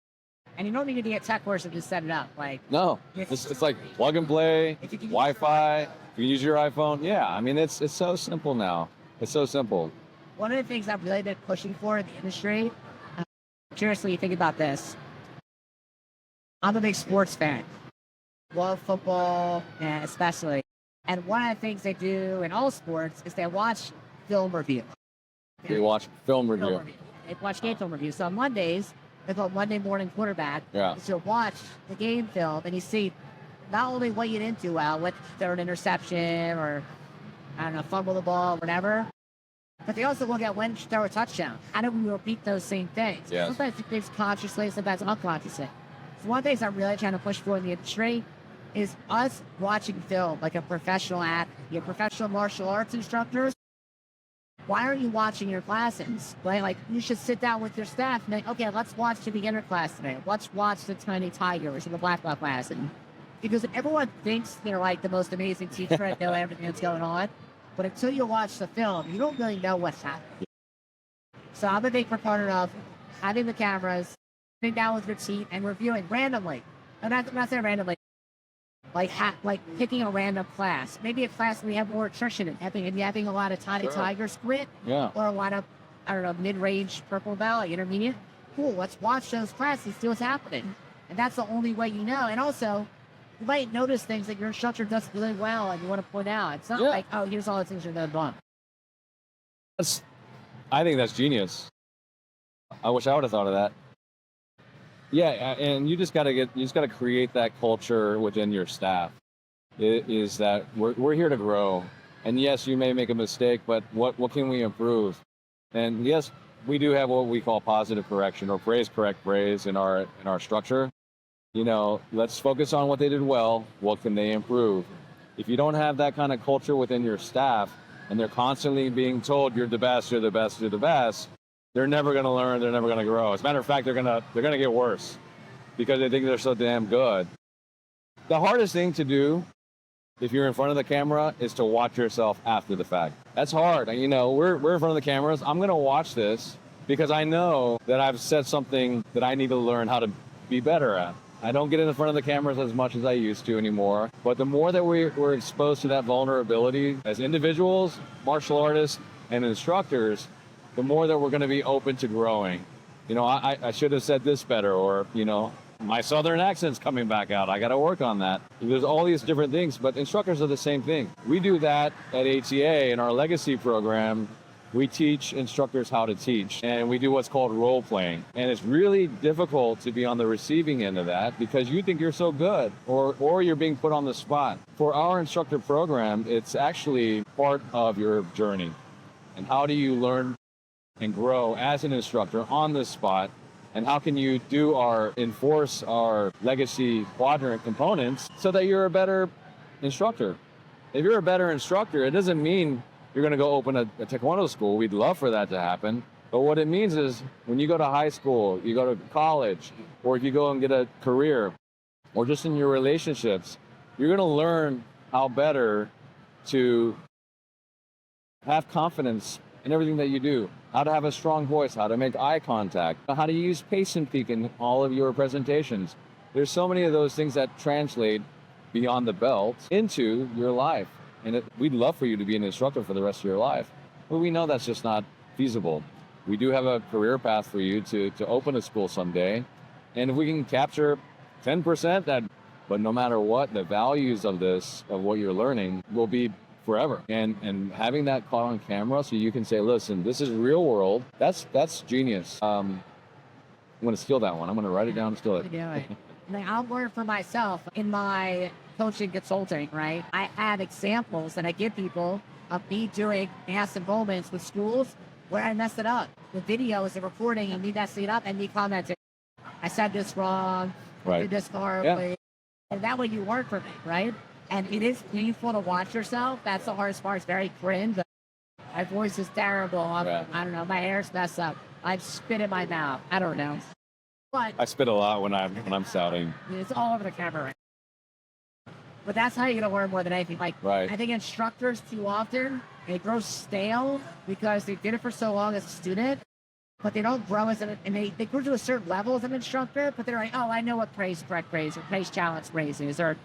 And you don't need to be a tech person to set it up. Like, No, it's like plug and play, if you can use Wi-Fi. You can use your iPhone. Yeah, I mean, it's so simple now. It's so simple. one of the things I've really been pushing for in the industry, seriously, you think about this. I'm a big sports fan. Love football, yeah, especially. And one of the things they do in all sports is they watch film review. You watch film review. They watch game film review. So on Mondays, they call it Monday Morning Quarterback. Yeah. So watch the game film and you see not only what you didn't do well, what third interception or, I don't know, fumble the ball, whatever, but they also look at when to throw a touchdown. How do we repeat those same things? Yes. Sometimes it's consciously, sometimes unconsciously. So one of the things I'm really trying to push for in the industry is us watching film like a professional athlete, your professional martial arts instructors. Why are you watching your classes? Like you should sit down with your staff and be like, okay, let's watch the beginner class today. Let's watch the Tiny Tigers or the Black Belt class. And because everyone thinks they're like the most amazing teacher and know everything that's going on. But until you watch the film, you don't really know what's happening. So I'm a big proponent of having the cameras, sitting down with your team and reviewing randomly. And not saying randomly, like picking a random class. Maybe a class where you have more attrition and having a lot of Tiny Tiger sprint. Yeah. Or a lot of, I don't know, mid-range purple belt, intermediate. Cool, let's watch those classes, see what's happening. And that's the only way you know. And also, you might notice things that your instructor does really well and you want to point out. It's not like, oh, here's all the things you're doing wrong. I think that's genius. I wish I would have thought of that. Yeah, and you just gotta create that culture within your staff. It is that we're here to grow, and yes, you may make a mistake, but what can we improve? And yes, we do have what we call positive correction or correct praise in our structure. You know, let's focus on what they did well. What can they improve? If you don't have that kind of culture within your staff, and they're constantly being told you're the best, you're the best, you're the best, they're never going to learn. They're never going to grow. As a matter of fact, they're going to get worse because they think they're so damn good. The hardest thing to do if you're in front of the camera is to watch yourself after the fact. That's hard. You know, we're in front of the cameras. I'm going to watch this because I know that I've said something that I need to learn how to be better at. I don't get in front of the cameras as much as I used to anymore. But the more that we're exposed to that vulnerability as individuals, martial artists, and instructors, the more that we're going to be open to growing. You know, I should have said this better, or, you know, my Southern accent's coming back out. I got to work on that. There's all these different things, but instructors are the same thing. We do that at ATA in our legacy program. We teach instructors how to teach, and we do what's called role playing. And it's really difficult to be on the receiving end of that because you think you're so good, or you're being put on the spot. For our instructor program, it's actually part of your journey. And how do you learn and grow as an instructor on the spot? And how can you enforce our legacy quadrant components so that you're a better instructor? If you're a better instructor, it doesn't mean you're going to go open a Taekwondo school. We'd love for that to happen. But what it means is when you go to high school, you go to college, or if you go and get a career, or just in your relationships, you're going to learn how better to have confidence in everything that you do, how to have a strong voice, how to make eye contact, how to use pace and peak in all of your presentations. There's so many of those things that translate beyond the belt into your life. And we'd love for you to be an instructor for the rest of your life, but we know that's just not feasible. We do have a career path for you to open a school someday. And if we can capture 10%, but no matter what, the values of what you're learning will be forever. And having that caught on camera so you can say, listen, this is real world. That's genius. I'm going to steal that one. I'm going to write it down and steal it. I'll learn for myself in my coaching consulting, right? I have examples that I give people of me doing massive moments with schools where I messed it up. The videos, the recording, and me messing it up and me commenting, I said this wrong, I did this horribly. Yeah. And that way you learn from it, right? And it is painful to watch yourself. That's the hardest part. It's very cringe. My voice is terrible. I don't know. My hair's messed up. I spit in my mouth. I don't know. But I spit a lot when I'm shouting. It's all over the camera, right? But that's how you're going to learn more than anything. I think instructors too often, they grow stale because they did it for so long as a student. but they don't grow and they grew to a certain level as an instructor, but they're like, oh, I know what correct praise or praise challenge praise is, or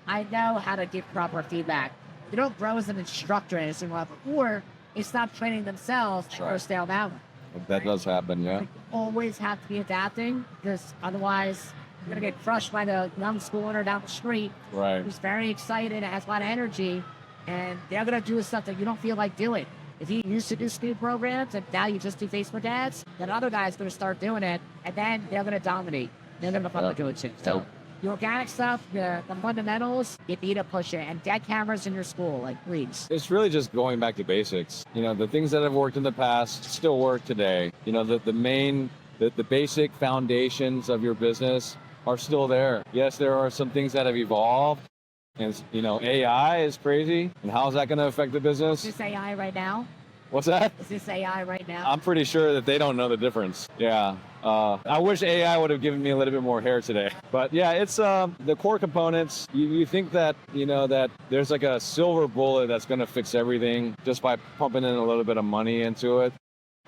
I know how to give proper feedback. They don't grow as an instructor at a certain level, or they stop training themselves and go stale down. That does happen, yeah. You always have to be adapting, because otherwise you're going to get crushed by the young school owner down the street who's very excited and has a lot of energy, and they're going to do stuff that you don't feel like doing. If you used to do speed programs and now you just do Facebook ads, then other guys going to start doing it, and then they're going to dominate. They're going to fucking do it too. So the organic stuff, the fundamentals, you need to push it. And dead cameras in your school, like, please. It's really just going back to basics. You know, the things that have worked in the past still work today. You know, the basic foundations of your business are still there. Yes, there are some things that have evolved. And, you know, AI is crazy. And how is that going to affect the business? Is this AI right now? What's that? Is this AI right now? I'm pretty sure that they don't know the difference. Yeah. I wish AI would have given me a little bit more hair today. But yeah, it's the core components. You think that, you know, that there's like a silver bullet that's going to fix everything just by pumping in a little bit of money into it.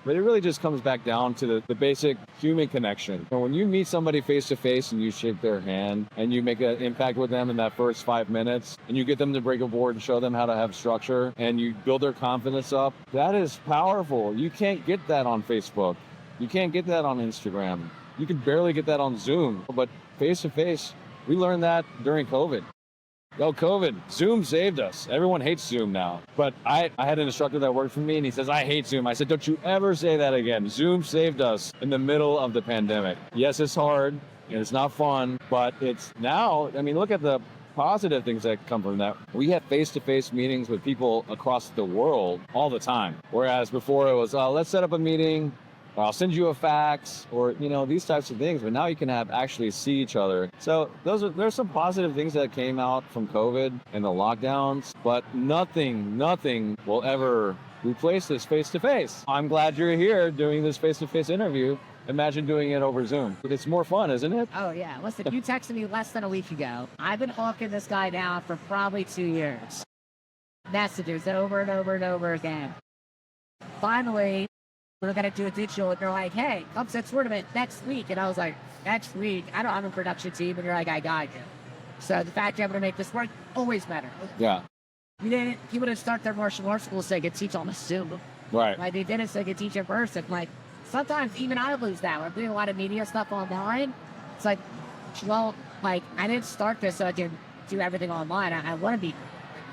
But it really just comes back down to the basic human connection. And when you meet somebody face to face and you shake their hand and you make an impact with them in that first 5 minutes and you get them to break a board and show them how to have structure and you build their confidence up, that is powerful. You can't get that on Facebook. You can't get that on Instagram. You can barely get that on Zoom. But face to face, we learned that during COVID. Oh, COVID, Zoom saved us. Everyone hates Zoom now. But I had an instructor that worked for me and he says, I hate Zoom. I said, don't you ever say that again. Zoom saved us in the middle of the pandemic. Yes, it's hard and it's not fun, but it's now, I mean, look at the positive things that come from that. We have face-to-face meetings with people across the world all the time. Whereas before it was, let's set up a meeting, I'll send you a fax, or, you know, these types of things. But now you can actually see each other. So there's some positive things that came out from COVID and the lockdowns, but nothing will ever replace this face-to-face. I'm glad you're here doing this face-to-face interview. Imagine doing it over Zoom. It's more fun, isn't it? Oh, yeah. Listen, you texted me less than a week ago. I've been hawking this guy down for probably 2 years. Messages over and over and over again. Finally, we're going to do a digital, and they're like, hey, come to the tournament next week. And I was like, next week? I don't have a production team. And you're like, I got you. So the fact you're able to make this work, always better. Yeah. People didn't start their martial arts school so they could teach on a Zoom. Right. Like, they did it so they could teach in person. Like, sometimes even I lose that. We're doing a lot of media stuff online. It's like, well, like, I didn't start this so I can do everything online. I want to be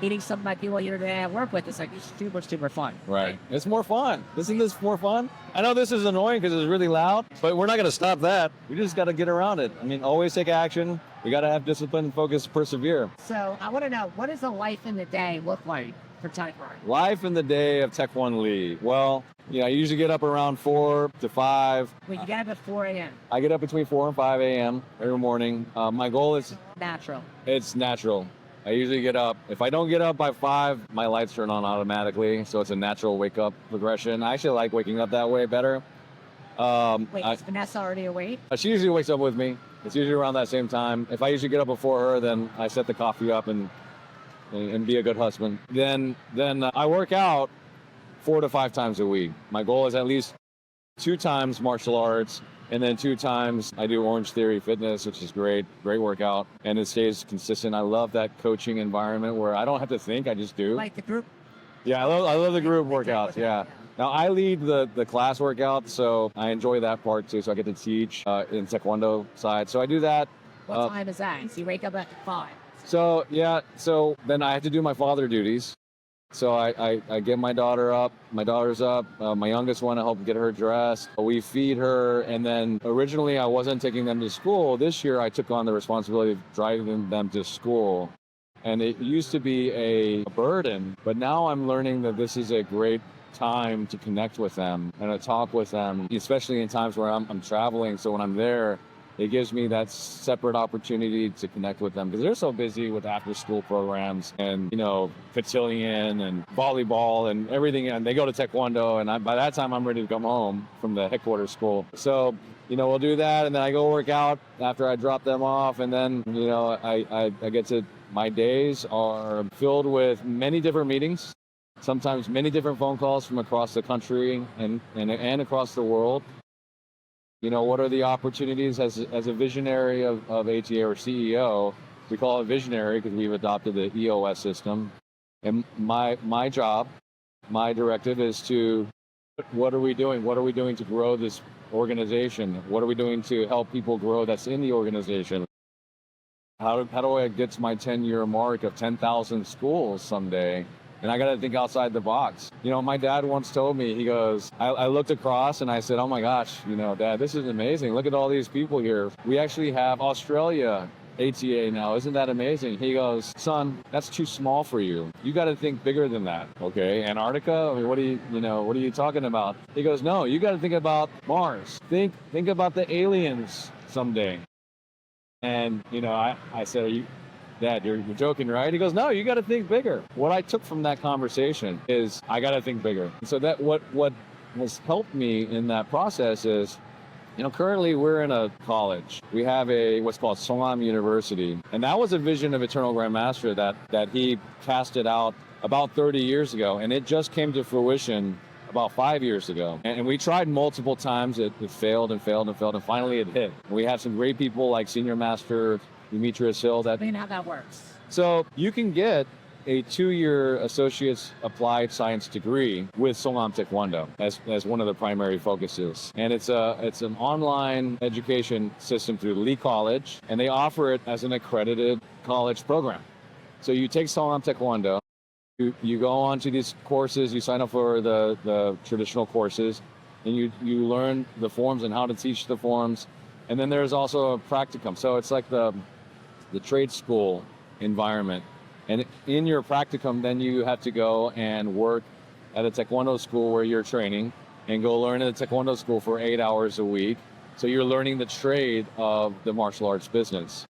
meeting some of my people here today I work with. It's like, it's super fun. Right. It's more fun. Isn't this more fun? I know this is annoying because it's really loud, but we're not going to stop that. We just got to get around it. I mean, always take action. We got to have discipline, focus, persevere. So I want to know, what does a life in the day look like for Taekwon? Life in the day of Taekwon Lee. Well, you know, I usually get up around 4 to 5. Wait, you get up at 4 a.m.? I get up between 4 and 5 a.m. every morning. My goal is... Natural. It's natural. I usually get up. If I don't get up by 5, my lights turn on automatically. So it's a natural wake up progression. I actually like waking up that way better. Wait, is Vanessa already awake? She usually wakes up with me. It's usually around that same time. If I usually get up before her, then I set the coffee up and be a good husband. Then I work out 4 to 5 times a week. My goal is at least 2 times martial arts, and then 2 times I do Orange Theory Fitness, which is great workout, and it stays consistent. I love that coaching environment where I don't have to think, I just do. Like the group? Yeah, I love the group workouts, yeah. Now, I lead the class workout, so I enjoy that part too, so I get to teach in Taekwondo side. So I do that. What time is that? So you wake up at 5? So, yeah, so then I have to do my father duties. So I get my daughter up. My daughter's up. My youngest one, I help get her dressed. We feed her. And then originally I wasn't taking them to school. This year I took on the responsibility of driving them to school. And it used to be a burden, but now I'm learning that this is a great time to connect with them and to talk with them, especially in times where I'm traveling. So when I'm there, it gives me that separate opportunity to connect with them because they're so busy with after school programs and, you know, cotillion and volleyball and everything. And they go to Taekwondo. And by that time, I'm ready to come home from the headquarters school. So, you know, we'll do that. And then I go work out after I drop them off. And then, you know, I get to, my days are filled with many different meetings, sometimes many different phone calls from across the country and across the world. What are the opportunities as a visionary of ATA or CEO? We call it visionary because we've adopted the EOS system. And my job, my directive is to, what are we doing? What are we doing to grow this organization? What are we doing to help people grow that's in the organization? How do I get to my 10-year mark of 10,000 schools someday? And I got to think outside the box. My dad once told me, he goes, I looked across and I said, oh my gosh, Dad, this is amazing. Look at all these people here. We actually have Australia ATA now. Isn't that amazing? He goes, son, that's too small for you. You got to think bigger than that. Okay, Antarctica? I mean, what are you talking about? He goes, no, you got to think about Mars. Think about the aliens someday. And, I said, Dad, you're joking, right? He goes, no, you got to think bigger. What I took from that conversation is I got to think bigger. So that what has helped me in that process is, currently we're in a college. We have what's called Songam University. And that was a vision of Eternal Grandmaster that he casted out about 30 years ago. And it just came to fruition about 5 years ago. And we tried multiple times. It failed and failed and failed. And finally it hit. We have some great people like Senior Master Demetrius Hill. Explain how that works. So you can get a 2-year Associate's Applied Science degree with Songam Taekwondo as one of the primary focuses. And it's an online education system through Lee College, and they offer it as an accredited college program. So you take Songam Taekwondo, you go on to these courses, you sign up for the traditional courses, and you learn the forms and how to teach the forms. And then there's also a practicum. So it's like the trade school environment. And in your practicum, then you have to go and work at a Taekwondo school where you're training and go learn at a Taekwondo school for 8 hours a week. So you're learning the trade of the martial arts business.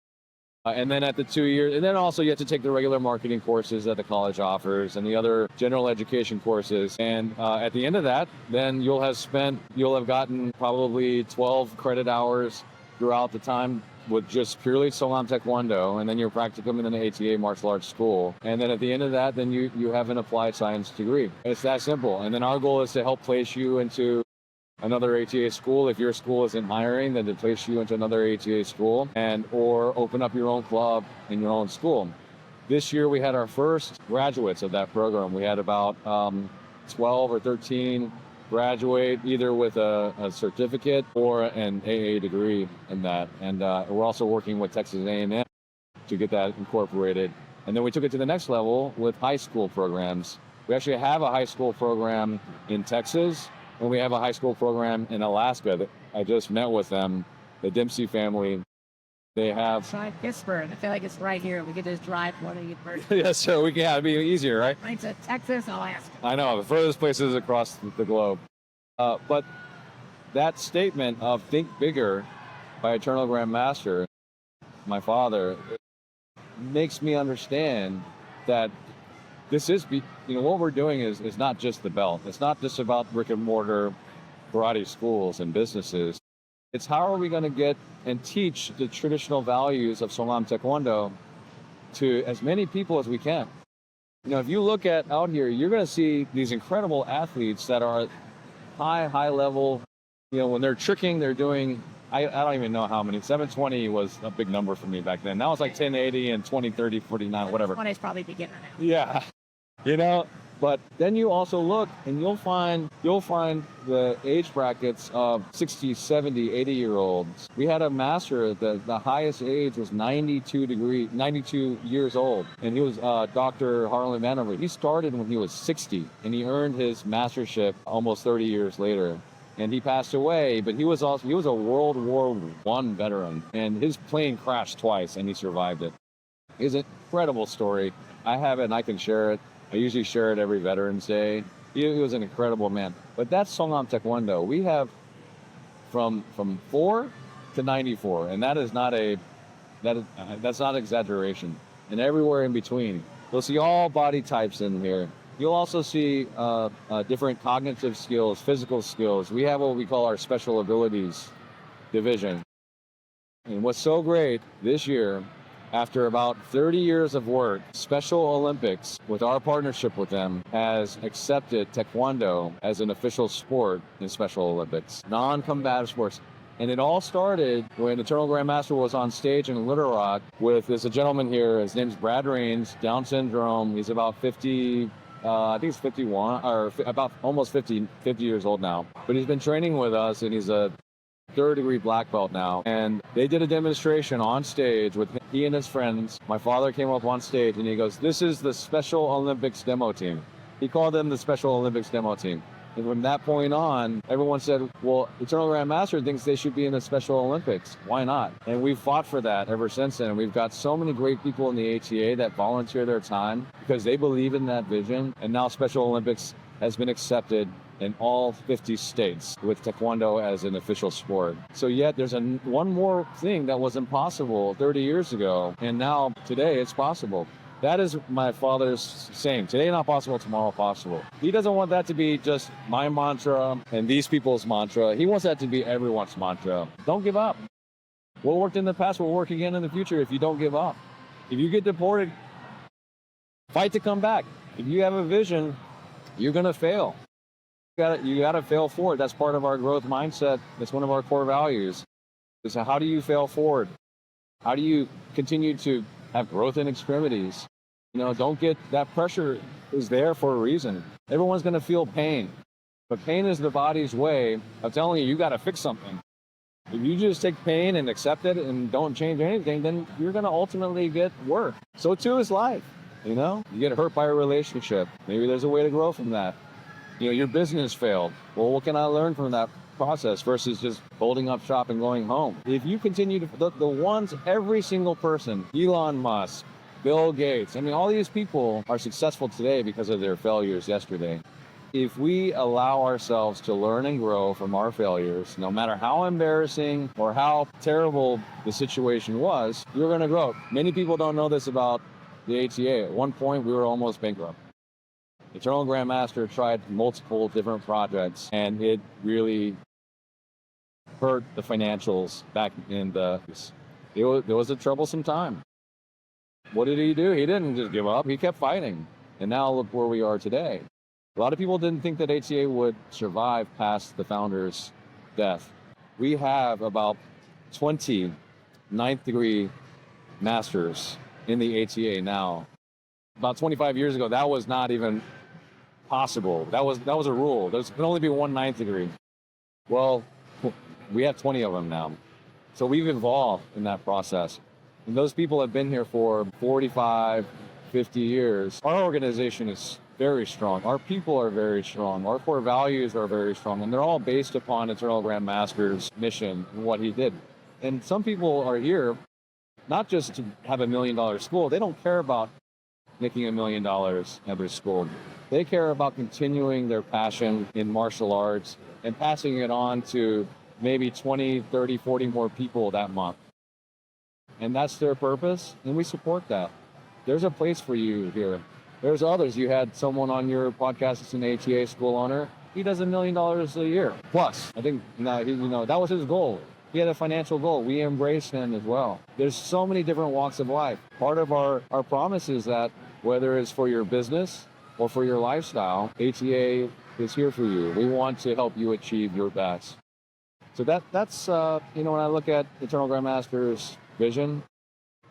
And then at the 2 years, and then also you have to take the regular marketing courses that the college offers and the other general education courses. And at the end of that, then you'll have gotten probably 12 credit hours throughout the time with just purely Songam Taekwondo, and then your practicum in an ATA martial arts school. And then at the end of that, then you have an applied science degree. It's that simple. And then our goal is to help place you into another ATA school. If your school isn't hiring, then to place you into another ATA school or open up your own club in your own school. This year we had our first graduates of that program. We had about 12 or 13 graduate either with a certificate or an AA degree in that. And we're also working with Texas A&M to get that incorporated. And then we took it to the next level with high school programs. We actually have a high school program in Texas, and we have a high school program in Alaska that I just met with them, the Dempsey family. They have... Try Pittsburgh. I feel like it's right here. We could just drive one of you first. Yes, so we can. It'd be easier, right? Right to Texas, Alaska. I know, the furthest places across the globe. But that statement of think bigger by Eternal Grandmaster, my father, makes me understand that this is, what we're doing is not just the belt. It's not just about brick and mortar karate schools and businesses. It's how are we going to get and teach the traditional values of Songam Taekwondo to as many people as we can. If you look at out here, you're going to see these incredible athletes that are high level. When they're tricking, they're doing, I don't even know how many. 720 was a big number for me back then. Now it's like 1080 and 20, 30, 49, whatever. 20 is probably beginner now. Yeah. But then you also look and you'll find the age brackets of 60, 70, 80-year-olds. We had a master, the highest age was 92 years old. And he was Dr. Harlan Vanover. He started when he was 60 and he earned his mastership almost 30 years later. And he passed away, but he was a World War I veteran, and his plane crashed twice and he survived it. It's an incredible story. I have it and I can share it. I usually share it every Veterans Day. He was an incredible man. But that's Songam Taekwondo. We have from 4 to 94, and that's not exaggeration. And everywhere in between, you'll see all body types in here. You'll also see different cognitive skills, physical skills. We have what we call our special abilities division. And what's so great this year, after about 30 years of work, Special Olympics, with our partnership with them, has accepted Taekwondo as an official sport in Special Olympics. Non-combative sports. And it all started when Eternal Grandmaster was on stage in Little Rock with a gentleman here. His name's Brad Rains, Down syndrome. He's about 50, I think he's 51, or about almost 50 years old now. But he's been training with us, and he's a third-degree black belt now. And they did a demonstration on stage with he and his friends. My father came up on stage, and he goes, "This is the Special Olympics demo team." He called them the Special Olympics demo team. And from that point on, everyone said, well, Eternal Grandmaster thinks they should be in the Special Olympics. Why not? And we've fought for that ever since then. And we've got so many great people in the ATA that volunteer their time because they believe in that vision. And now Special Olympics has been accepted in all 50 states with Taekwondo as an official sport. So yet there's one more thing that was impossible 30 years ago. And now today it's possible. That is my father's saying. Today not possible, tomorrow possible. He doesn't want that to be just my mantra and these people's mantra. He wants that to be everyone's mantra. Don't give up. What worked in the past will work again in the future if you don't give up. If you get deported, fight to come back. If you have a vision, you're going to fail. You got to fail forward. That's part of our growth mindset. That's one of our core values. So how do you fail forward? How do you continue to have growth in extremities? Don't get that pressure is there for a reason. Everyone's going to feel pain, but pain is the body's way of telling you got to fix something. If you just take pain and accept it and don't change anything, then you're going to ultimately get worse. So too is life. You get hurt by a relationship. Maybe there's a way to grow from that. Your business failed. Well, what can I learn from that process versus just holding up shop and going home? If you continue to, the ones, every single person, Elon Musk, Bill Gates, all these people are successful today because of their failures yesterday. If we allow ourselves to learn and grow from our failures, no matter how embarrassing or how terrible the situation was, you're going to grow. Many people don't know this about the ATA. At one point, we were almost bankrupt. Eternal Grandmaster tried multiple different projects, and it really hurt the financials back in there was a troublesome time. What did he do? He didn't just give up. He kept fighting. And now look where we are today. A lot of people didn't think that ATA would survive past the founder's death. We have about 20 ninth-degree masters in the ATA now. About 25 years ago, that was not even possible. That was a rule. There could only be one ninth degree. Well, we have 20 of them now. So we've evolved in that process. And those people have been here for 45, 50 years. Our organization is very strong. Our people are very strong. Our core values are very strong. And they're all based upon Eternal Grandmaster's mission and what he did. And some people are here not just to have $1 million school. They don't care about making $1 million every school. They care about continuing their passion in martial arts and passing it on to maybe 20, 30, 40 more people that month. And that's their purpose, and we support that. There's a place for you here. There's others. You had someone on your podcast that's an ATA school owner. He does $1 million a year. Plus, I think that was his goal. He had a financial goal. We embrace him as well. There's so many different walks of life. Part of our promise is that whether it's for your business or for your lifestyle, ATA is here for you. We want to help you achieve your best. So that's when I look at Eternal Grandmaster's vision,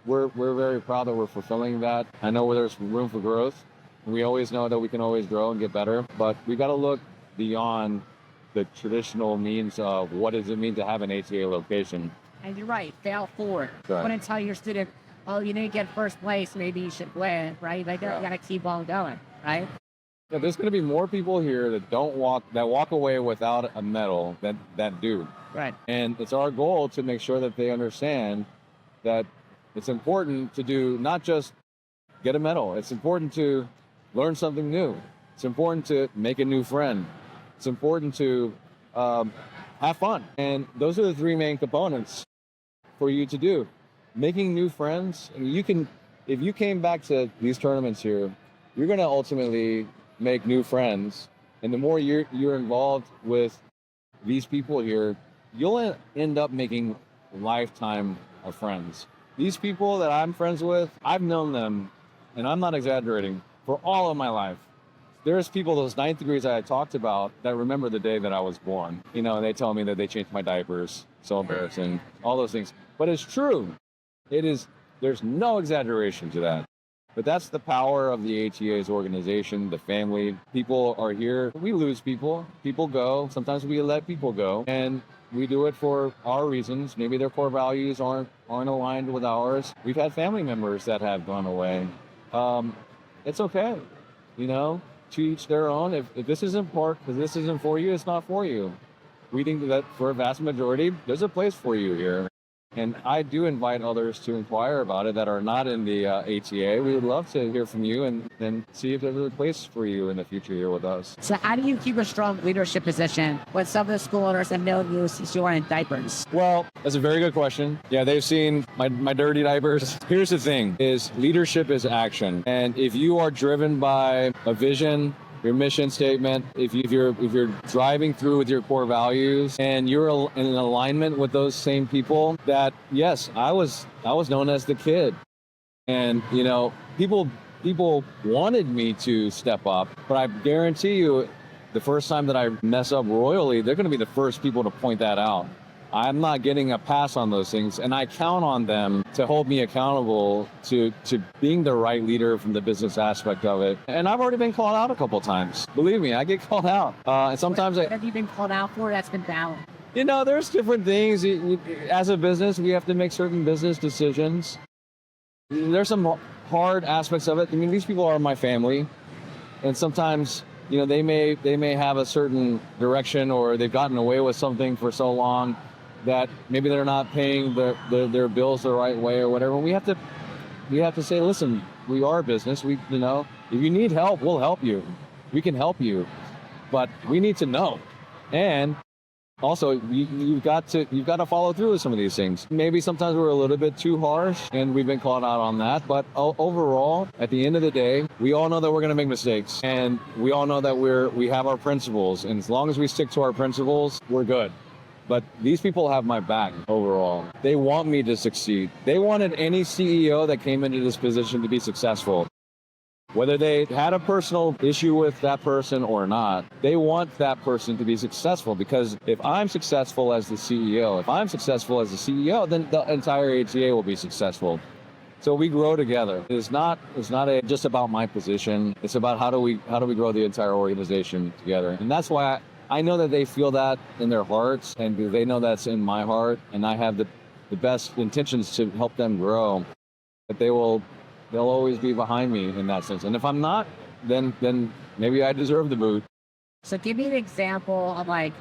we're very proud that we're fulfilling that. I know where there's room for growth. We always know that we can always grow and get better, but we got to look beyond the traditional means of what does it mean to have an ATA location. And you're right, fail forward. Right. I wouldn't tell your student, oh, you didn't get first place, maybe you should win, right? You got to keep on going, right? Yeah, there's going to be more people here that walk away without a medal that do. Right. And it's our goal to make sure that they understand that it's important to do not just get a medal. It's important to learn something new. It's important to make a new friend. It's important to have fun. And those are the three main components for you to do. Making new friends. And if you came back to these tournaments here, you're going to ultimately make new friends. And the more you're involved with these people here, you'll end up making a lifetime of friends. These people that I'm friends with, I've known them, and I'm not exaggerating, for all of my life. There's people, those ninth degrees I talked about, that remember the day that I was born. And they tell me that they changed my diapers so embarrassing, all those things. But it's true. It is, there's no exaggeration to that. But that's the power of the ATA's organization, the family. People are here. We lose people. People go. Sometimes we let people go. And we do it for our reasons. Maybe their core values aren't aligned with ours. We've had family members that have gone away. It's okay. You know, to each their own. If this isn't if this isn't for you, it's not for you. We think that for a vast majority, there's a place for you here. And I do invite others to inquire about it that are not in the ATA. We would love to hear from you and then see if there's a place for you in the future here with us. So how do you keep a strong leadership position when some of the school owners have known you since you were in diapers? Well, that's a very good question. Yeah, they've seen my dirty diapers. Here's the thing, is leadership is action. And if you are driven by a vision, your mission statement, if you're driving through with your core values and you're in alignment with those same people, that yes, I was known as the kid. And you know, people wanted me to step up, but I guarantee you the first time that I mess up royally, they're going to be the first people to point that out. I'm not getting a pass on those things, and I count on them to hold me accountable to being the right leader from the business aspect of it. And I've already been called out a couple times. Believe me, I get called out. And sometimes what have you been called out for that's been valid? You know, there's different things. As a business, we have to make certain business decisions. There's some hard aspects of it. I mean, these people are my family, and sometimes, you know, they may have a certain direction, or they've gotten away with something for so long that maybe they're not paying their bills the right way or whatever. We have to say, listen, we are a business. You know, if you need help, we'll help you. We can help you, but we need to know. And also, you've got to follow through with some of these things. Maybe sometimes we're a little bit too harsh, and we've been called out on that. But overall, at the end of the day, we all know that we're going to make mistakes, and we all know that we have our principles. And as long as we stick to our principles, we're good. But these people have my back overall. They want me to succeed. They wanted any CEO that came into this position to be successful. Whether they had a personal issue with that person or not, they want that person to be successful, because if I'm successful as the CEO, then the entire ATA will be successful. So we grow together. It's not just about my position. It's about how do we grow the entire organization together. And that's why I know that they feel that in their hearts, and they know that's in my heart, and I have the best intentions to help them grow. That they'll always be behind me in that sense. And if I'm not, then maybe I deserve the boot. So give me an example of, like,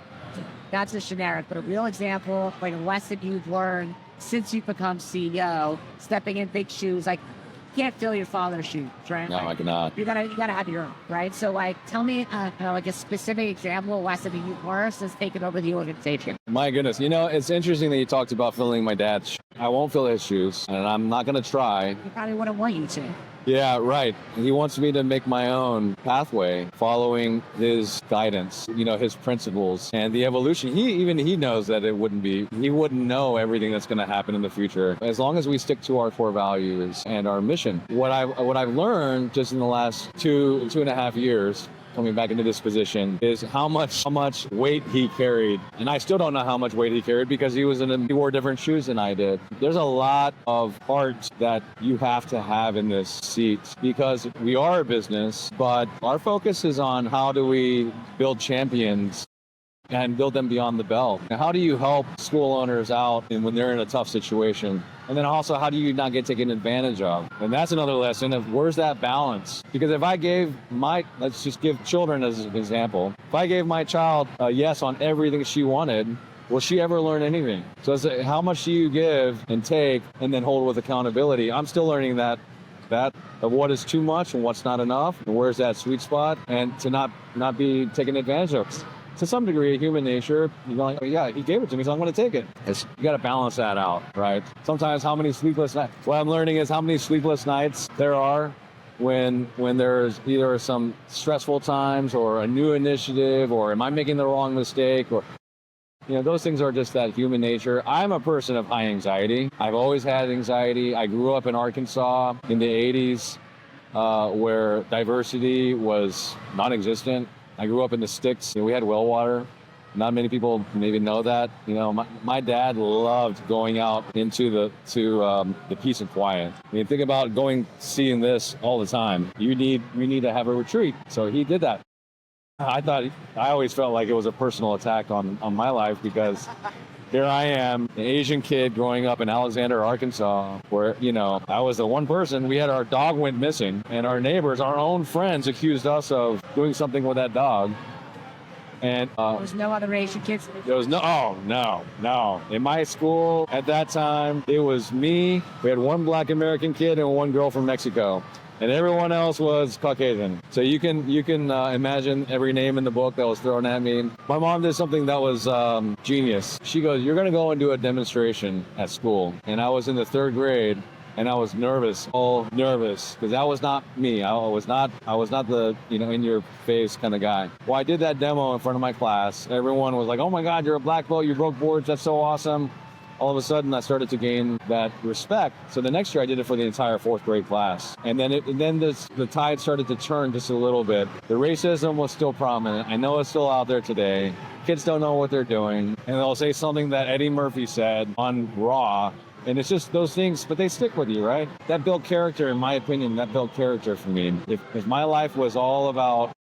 not just generic, but a real example, like a lesson you've learned since you've become CEO, stepping in big shoes. Like, you can't fill your father's shoes, right? No, I cannot. You gotta have your own, right? So, like, tell me like a specific example of lesson that you've learned since taking over the organization. My goodness, you know, it's interesting that you talked about filling my dad's shoes. I won't fill his shoes, and I'm not going to try. He probably wouldn't want you to. Yeah, right. He wants me to make my own pathway, following his guidance, you know, his principles and the evolution. He knows that he wouldn't know everything that's going to happen in the future. As long as we stick to our core values and our mission. What I've learned just in the last two and a half years coming back into this position is how much weight he carried. And I still don't know how much weight he carried, because he wore different shoes than I did. There's a lot of heart that you have to have in this seat, because we are a business, but our focus is on how do we build champions and build them beyond the belt. And how do you help school owners out when they're in a tough situation? And then also, how do you not get taken advantage of? And that's another lesson of where's that balance? Because if I gave let's just give children as an example. If I gave my child a yes on everything she wanted, will she ever learn anything? So it's how much do you give and take and then hold with accountability? I'm still learning that of what is too much and what's not enough, and where's that sweet spot, and to not be taken advantage of. To some degree, human nature, you're like, oh, yeah, he gave it to me, so I'm going to take it. You got to balance that out, right? Sometimes how many sleepless nights, what I'm learning is how many sleepless nights there are when there's either some stressful times or a new initiative, or am I making the wrong mistake, or, you know, those things are just that human nature. I'm a person of high anxiety. I've always had anxiety. I grew up in Arkansas in the 80s, where diversity was non-existent. I grew up in the sticks. You know, we had well water. Not many people maybe know that. You know, my dad loved going out into the peace and quiet. I mean, think about seeing this all the time. We need to have a retreat. So he did that. I always felt like it was a personal attack on my life, because here I am, an Asian kid growing up in Alexander, Arkansas, where, you know, I was the one person. We had our dog went missing, and our neighbors, our own friends, accused us of doing something with that dog. And there was no other Asian kids? There was no. In my school at that time, it was me. We had one Black American kid and one girl from Mexico, and everyone else was Caucasian. So you can imagine every name in the book that was thrown at me. My mom did something that was genius. She goes, "You're going to go and do a demonstration at school." And I was in the 3rd grade. And I was nervous, because that was not me. I was not the, you know, in your face kind of guy. Well, I did that demo in front of my class. Everyone was like, "Oh my God, you're a black belt, you broke boards, that's so awesome." All of a sudden, I started to gain that respect. So the next year, I did it for the entire 4th grade class. And then the tide started to turn just a little bit. The racism was still prominent. I know it's still out there today. Kids don't know what they're doing. And they'll say something that Eddie Murphy said on Raw. And it's just those things, but they stick with you, right? That built character, in my opinion, that built character for me. If my life was all about,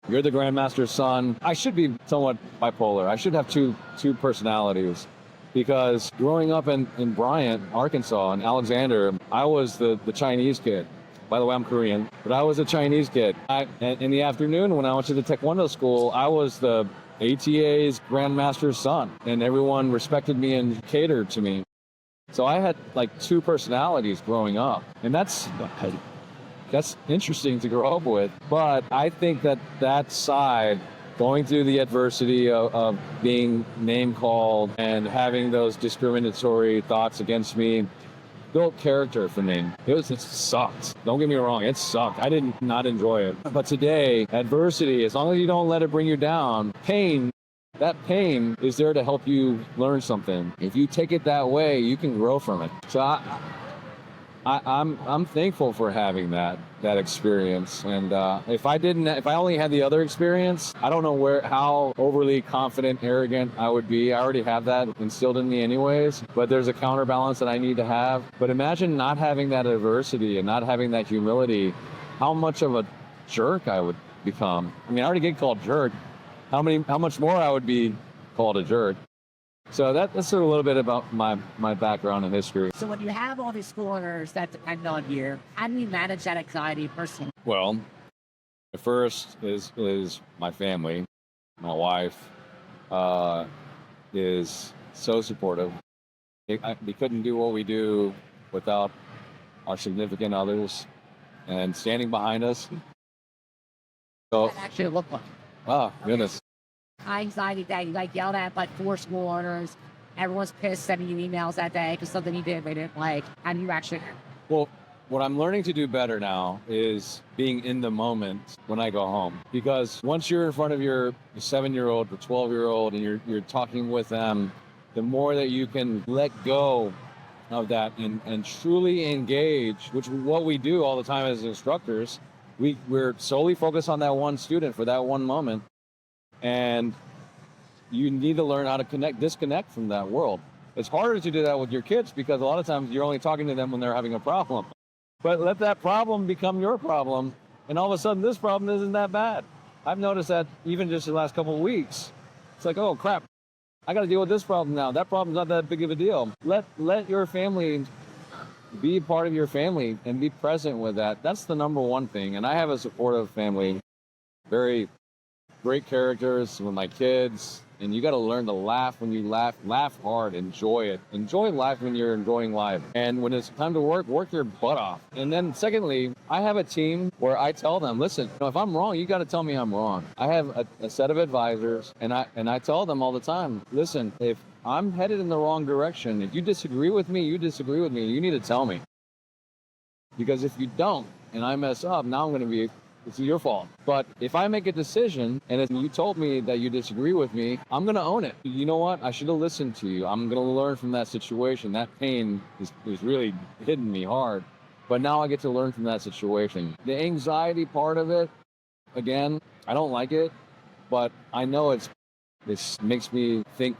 you're the Grandmaster's son, I should be somewhat bipolar. I should have two personalities. Because growing up in Bryant, Arkansas, in Alexander, I was the Chinese kid. By the way, I'm Korean, but I was a Chinese kid. In the afternoon, when I went to the Taekwondo school, I was the ATA's Grandmaster's son, and everyone respected me and catered to me. So I had like 2 personalities growing up, and that's interesting to grow up with. But I think that side, going through the adversity of being name called and having those discriminatory thoughts against me, built character for me. It sucked. Don't get me wrong, it sucked. I did not enjoy it. But today, adversity, as long as you don't let it bring you down, that pain is there to help you learn something. If you take it that way, you can grow from it. So I'm thankful for having that experience. And if I only had the other experience, I don't know how overly confident, arrogant I would be. I already have that instilled in me anyways, but there's a counterbalance that I need to have. But imagine not having that adversity and not having that humility, how much of a jerk I would become. I mean, I already get called jerk. How much more I would be called a jerk. So that's a little bit about my background and history. So when you have all these school owners that depend on you, how do you manage that anxiety personally? Well, the first is my family. My wife is so supportive. We couldn't do what we do without our significant others and standing behind us. So that actually look like. Oh, goodness. High anxiety that you yelled at 4 school owners. Everyone's pissed, sending you emails that day because something you did they didn't like. How do you actually? Well, what I'm learning to do better now is being in the moment when I go home. Because once you're in front of your 7-year-old or 12-year-old and you're talking with them, the more that you can let go of that and truly engage, which what we do all the time as instructors. We're solely focused on that one student for that one moment. And you need to learn how to disconnect from that world. It's harder to do that with your kids because a lot of times you're only talking to them when they're having a problem. But let that problem become your problem, and all of a sudden this problem isn't that bad. I've noticed that even just the last couple of weeks. It's like, oh crap, I got to deal with this problem now. That problem's not that big of a deal. Let your family be part of your family and be present with that. That's the number one thing. And I have a supportive family, very great characters with my kids. And you got to learn to laugh when you laugh hard, enjoy it. Enjoy life when you're enjoying life. And when it's time to work your butt off. And then secondly, I have a team where I tell them, listen, if I'm wrong, you got to tell me I'm wrong. I have a set of advisors and I tell them all the time, listen, if I'm headed in the wrong direction, if you disagree with me, you need to tell me. Because if you don't, and I mess up, now it's your fault. But if I make a decision and if you told me that you disagree with me, I'm going to own it. You know what? I should have listened to you. I'm going to learn from that situation. That pain is really hitting me hard. But now I get to learn from that situation. The anxiety part of it, again, I don't like it, but I know it's This makes me think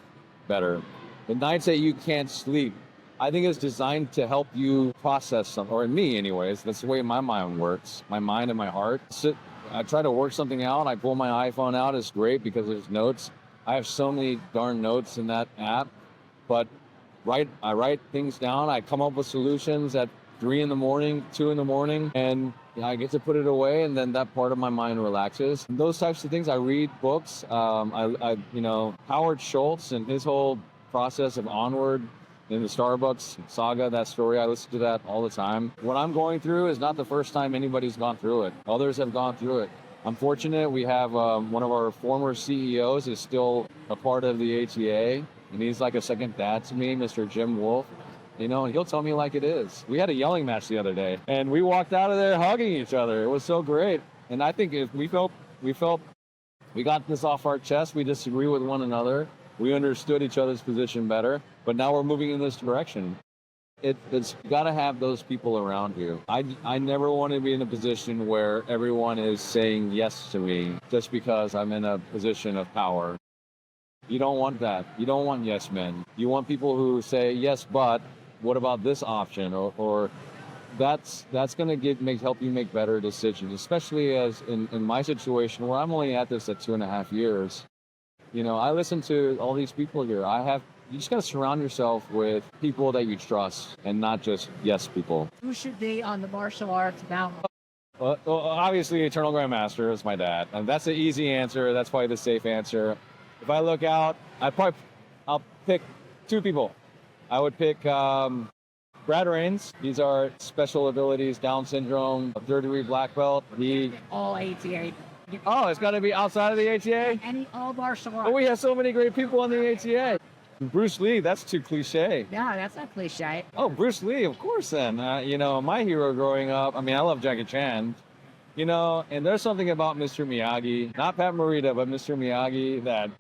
better. The nights that you can't sleep, I think it's designed to help you process something, or me anyways. That's the way my mind works, my mind and my heart. I try to work something out. I pull my iPhone out. It's great because there's notes. I have so many darn notes in that app, but I write things down. I come up with solutions at 3 in the morning, 2 in the morning, and I get to put it away, and then that part of my mind relaxes. And those types of things. I read books. Howard Schultz and his whole process of Onward in the Starbucks saga, that story, I listen to that all the time. What I'm going through is not the first time anybody's gone through it. Others have gone through it. I'm fortunate we have one of our former CEOs is still a part of the ATA, and he's like a second dad to me, Mr. Jim Wolf. And he'll tell me like it is. We had a yelling match the other day, and we walked out of there hugging each other. It was so great. And I think if we felt we got this off our chest, we disagree with one another, we understood each other's position better, but now we're moving in this direction. It's got to have those people around you. I never want to be in a position where everyone is saying yes to me just because I'm in a position of power. You don't want that. You don't want yes men. You want people who say, yes, but what about this option? Or that's going to help you make better decisions, especially as in my situation where I'm only at this at 2.5 years. I listen to all these people here. You just got to surround yourself with people that you trust and not just yes people. Who should be on the martial arts mountain? Well, obviously, Eternal Grandmaster is my dad. And that's an easy answer. That's probably the safe answer. If I look out, I'll pick 2 people. I would pick Brad Rains. He's our special abilities, Down syndrome, 3rd-degree black belt. All ATA. Oh, it's got to be outside of the ATA? All martial arts. But we have so many great people on the ATA. Bruce Lee, that's too cliche. No, that's not cliche. Oh, Bruce Lee, of course then. My hero growing up, I love Jackie Chan. And there's something about Mr. Miyagi, not Pat Morita, but Mr. Miyagi, that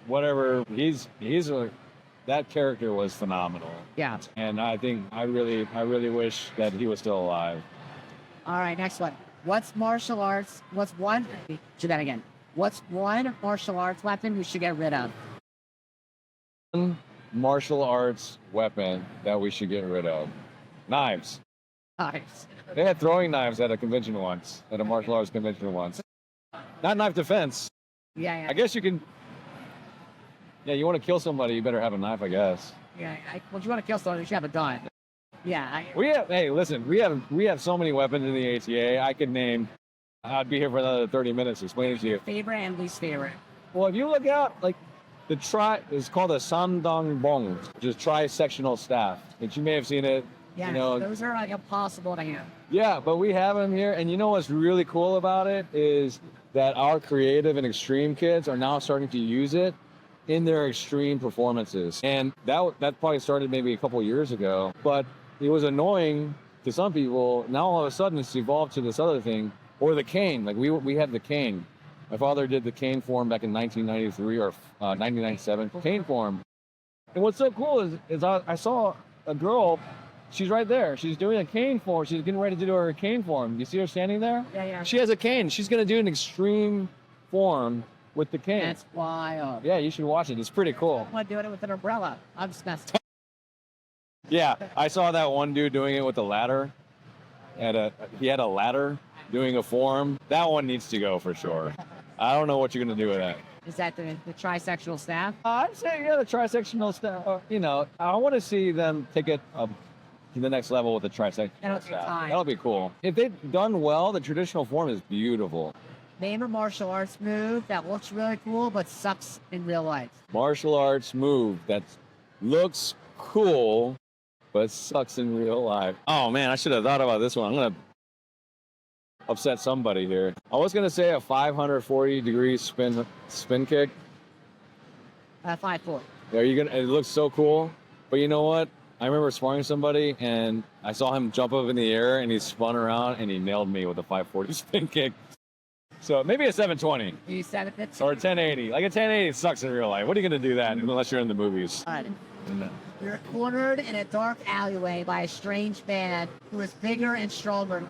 that character was phenomenal. Yeah. And I think I really wish that he was still alive. All right, next one. What's martial arts? What's one martial arts weapon we should get rid of? Martial arts weapon that we should get rid of. Knives. Knives. They had throwing knives at a convention once, at a martial arts convention once. Not knife defense. Yeah. I guess you can. Yeah, you want to kill somebody, you better have a knife, I guess. Yeah. Well, if you want to kill someone, you should have a gun. Yeah. Hey, listen, we have so many weapons in the ATA. I could name. I'd be here for another 30 minutes explaining to you. Favorite and least favorite. Well, if you look out, like it's called a sandong bong, which is tri-sectional staff. And you may have seen it. Yeah, those are like impossible to have. Yeah, but we have them here. And you know what's really cool about it is that our creative and extreme kids are now starting to use it in their extreme performances. And that probably started maybe a couple years ago, but it was annoying to some people. Now all of a sudden it's evolved to this other thing, or the cane. Like we had the cane. My father did the cane form back in 1993 or 1997, cane form. And what's so cool is I saw a girl. She's right there. She's doing a cane form. She's getting ready to do her cane form. You see her standing there? Yeah. She has a cane. She's going to do an extreme form with the cane. That's wild. Yeah, you should watch it. It's pretty cool. I want to do it with an umbrella. I'm just messed up. Yeah, I saw that one dude doing it with a ladder. He had a ladder doing a form. That one needs to go for sure. I don't know what you're going to do with that. Is that the tri-sectional staff? I'd say, yeah, the tri-sectional staff. I want to see them take it up to the next level with the tri-sectional staff. That'll be cool. If they've done well, the traditional form is beautiful. Name a martial arts move that looks really cool but sucks in real life. Martial arts move that looks cool but sucks in real life. Oh man, I should have thought about this one. I'm gonna upset somebody here. I was gonna say a 540-degree spin kick. 5-4. It looks so cool, but you know what? I remember sparring somebody and I saw him jump up in the air and he spun around and he nailed me with a 540 spin kick. So maybe a 720. You said it. Or a 1080. Like a 1080 sucks in real life. What are you going to do that unless you're in the movies? No. You're cornered in a dark alleyway by a strange man who is bigger and stronger.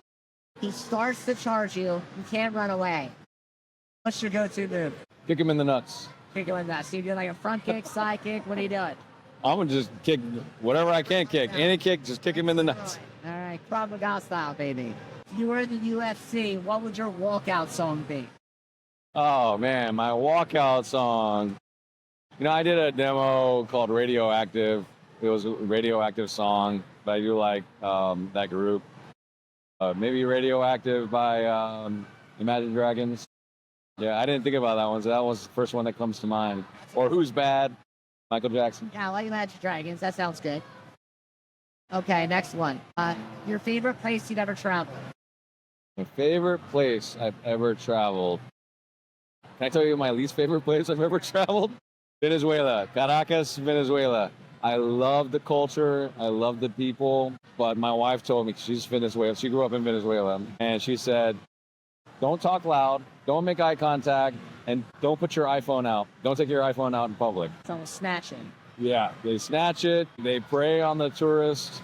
He starts to charge you. You can't run away. What's your go-to move? Kick him in the nuts. Kick it with that. So you do like a front kick, side kick. What are you doing? I'm gonna just kick whatever I can kick. Any kick, just kick him in the nuts. All right, Krav Maga style, baby. If you were in the UFC, what would your walkout song be? Oh man, my walkout song. You know, I did a demo called Radioactive. It was a Radioactive song, but I do like that group. Maybe Radioactive by Imagine Dragons. Yeah, I didn't think about that one, so that was the first one that comes to mind. Or Who's Bad, Michael Jackson. Yeah, I like Imagine Dragons. That sounds good. Okay, next one. Your favorite place you've ever traveled? My favorite place I've ever traveled. Can I tell you my least favorite place I've ever traveled? Venezuela, Caracas, Venezuela. I love the culture. I love the people. But my wife told me, she's Venezuela. She grew up in Venezuela. And she said, don't talk loud. Don't make eye contact. And don't put your iPhone out. Don't take your iPhone out in public. Someone snatching. Yeah, they snatch it. They prey on the tourists.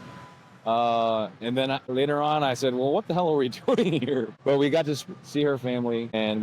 And then later on, I said, well, what the hell are we doing here? But we got to see her family, and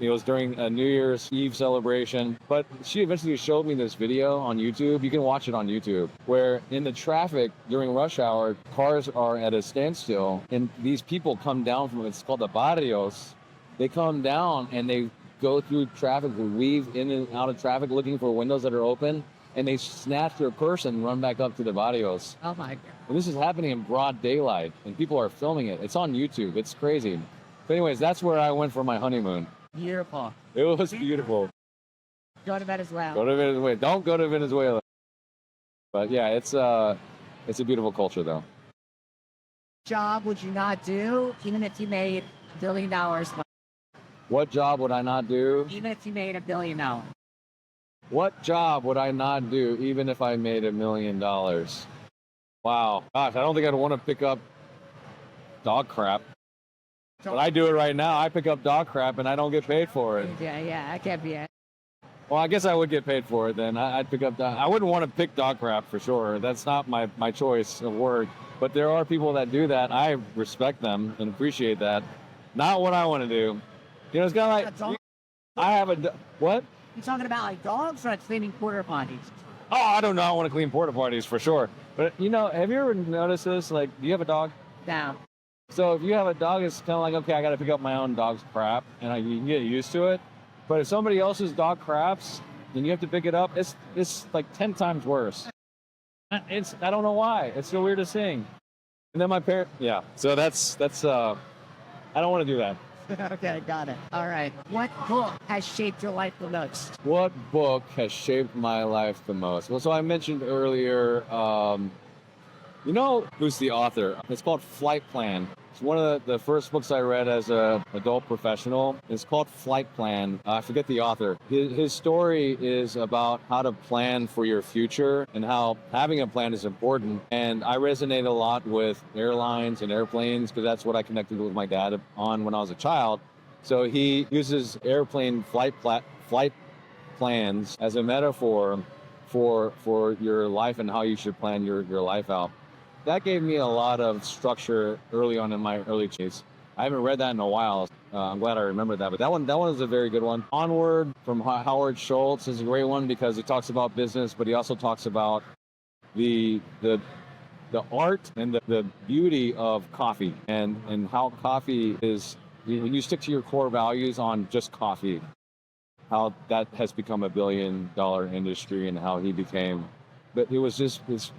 it was during a New Year's Eve celebration. But she eventually showed me this video on YouTube. You can watch it on YouTube, where in the traffic during rush hour, cars are at a standstill, and these people come down from, it's called the barrios. They come down and they go through traffic, weave in and out of traffic looking for windows that are open, and they snatch their purse and run back up to the barrios. Oh my God. And this is happening in broad daylight, and people are filming it. It's on YouTube. It's crazy. But anyways, that's where I went for my honeymoon. Beautiful. It was beautiful. Go to Venezuela. Go to Venezuela. Don't go to Venezuela. But yeah, it's a beautiful culture, though. Job would you not do, even if you made $1 billion? What job would I not do? Even if you made $1 billion. What job would I not do, even if I made $1 million? Wow. Gosh, I don't think I'd want to pick up dog crap. But I do it right now. I pick up dog crap and I don't get paid for it. Yeah, that can't be it. Well, I guess I would get paid for it then. I'd pick up dog. I wouldn't want to pick dog crap for sure. That's not my choice of work. But there are people that do that. I respect them and appreciate that. Not what I want to do. You know, it's kind of like, I have what? You talking about like dogs or like cleaning porta potties? Oh, I do not want to clean porta potties for sure. But you know, have you ever noticed this? Like, do you have a dog? No. So if you have a dog, it's kind of like, okay, I got to pick up my own dog's crap, and you can get used to it. But if somebody else's dog craps, and you have to pick it up, it's like 10 times worse. I don't know why. It's the weirdest thing. And then my parent, yeah. So that's I don't want to do that. Okay, got it. All right. What book has shaped your life the most? What book has shaped my life the most? Well, so I mentioned earlier, you know who's the author? It's called Flight Plan. It's one of the first books I read as an adult professional. It's called Flight Plan. I forget the author. His story is about how to plan for your future and how having a plan is important. And I resonate a lot with airlines and airplanes because that's what I connected with my dad on when I was a child. So he uses airplane flight plans as a metaphor for your life and how you should plan your life out. That gave me a lot of structure early on in my early days. I haven't read that in a while. I'm glad I remembered that. But that one is a very good one. Onward from Howard Schultz is a great one because it talks about business, but he also talks about the art and the beauty of coffee and how coffee is, when you stick to your core values on just coffee, how that has become a $1 billion industry and how he became. But it was just, it's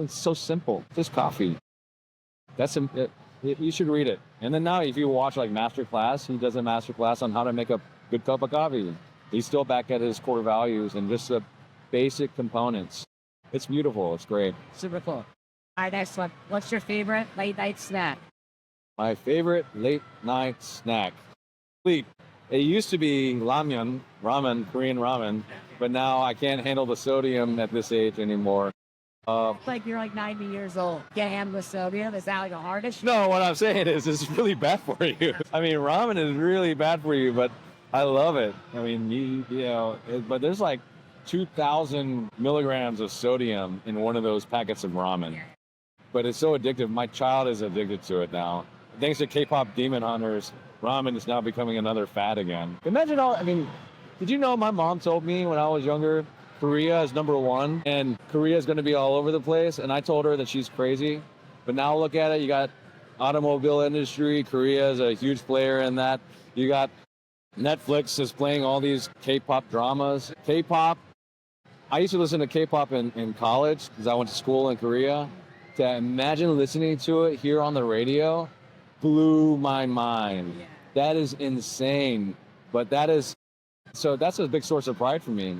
so simple. Just coffee. You should read it. And then now if you watch like Masterclass, he does a masterclass on how to make a good cup of coffee. He's still back at his core values and just the basic components. It's beautiful. It's great. Super cool. All right, next one. What's your favorite late night snack? My favorite late night snack. Sleep. It used to be ramen, Korean ramen, but now I can't handle the sodium at this age anymore. Like you're like 90 years old. Can't handle the sodium? Is that like a hard issue? No, what I'm saying is it's really bad for you. I mean, ramen is really bad for you, but I love it. I mean, but there's like 2,000 milligrams of sodium in one of those packets of ramen. But it's so addictive. My child is addicted to it now. Thanks to K-pop demon hunters, ramen is now becoming another fad again. Imagine Did you know my mom told me when I was younger, Korea is #1 and Korea is going to be all over the place. And I told her that she's crazy. But now look at it. You got automobile industry. Korea is a huge player in that. You got Netflix is playing all these K-pop dramas. K-pop. I used to listen to K-pop in college because I went to school in Korea. To imagine listening to it here on the radio blew my mind. Yeah. That is insane. But that's a big source of pride for me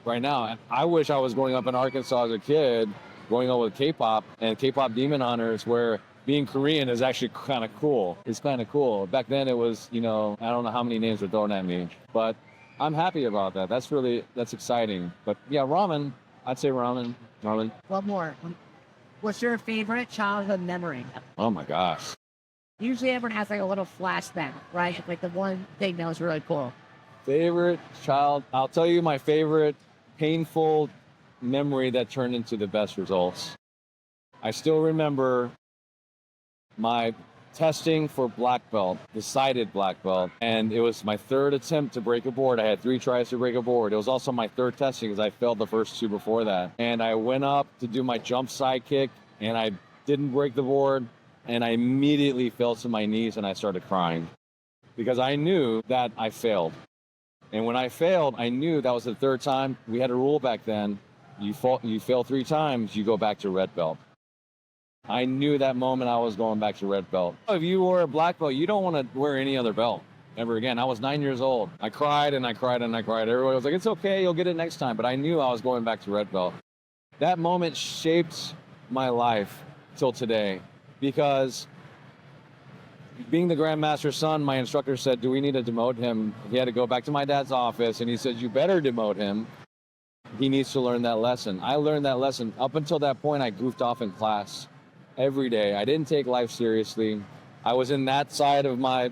right now. And I wish I was growing up in Arkansas as a kid, growing up with K-pop and K-pop Demon Hunters, where being Korean is actually kind of cool. It's kind of cool. Back then it was, I don't know how many names were thrown at me, but I'm happy about that. That's exciting. But yeah, ramen, I'd say ramen. One more. What's your favorite childhood memory? Oh my gosh. Usually everyone has like a little flashback, right? Like the one thing that was really cool. Favorite child, I'll tell you my favorite painful memory that turned into the best results. I still remember my testing for black belt, decided black belt, and it was my third attempt to break a board. I had 3 tries to break a board. It was also my third testing because I failed the first 2 before that. And I went up to do my jump side kick and I didn't break the board, and I immediately fell to my knees and I started crying because I knew that I failed. And when I failed, I knew that was the 3rd time. We had a rule back then. You fail 3 times, you go back to red belt. I knew that moment I was going back to red belt. If you were a black belt, you don't want to wear any other belt ever again. I was 9 years old. I cried and I cried and I cried. Everybody was like, it's okay, you'll get it next time. But I knew I was going back to red belt. That moment shaped my life till today because being the Grandmaster's son, my instructor said, do we need to demote him? He had to go back to my dad's office and he said, you better demote him. He needs to learn that lesson. I learned that lesson. Up until that point, I goofed off in class every day. I didn't take life seriously. I was in that side of my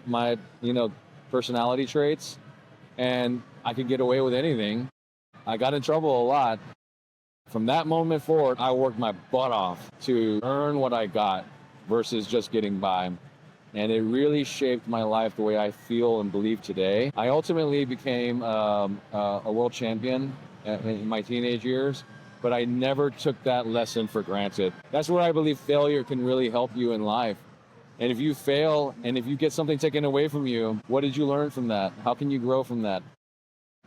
personality traits, and I could get away with anything. I got in trouble a lot. From that moment forward, I worked my butt off to earn what I got versus just getting by. And it really shaped my life the way I feel and believe today. I ultimately became a world champion in my teenage years, but I never took that lesson for granted. That's where I believe failure can really help you in life. And if you fail and if you get something taken away from you, what did you learn from that? How can you grow from that?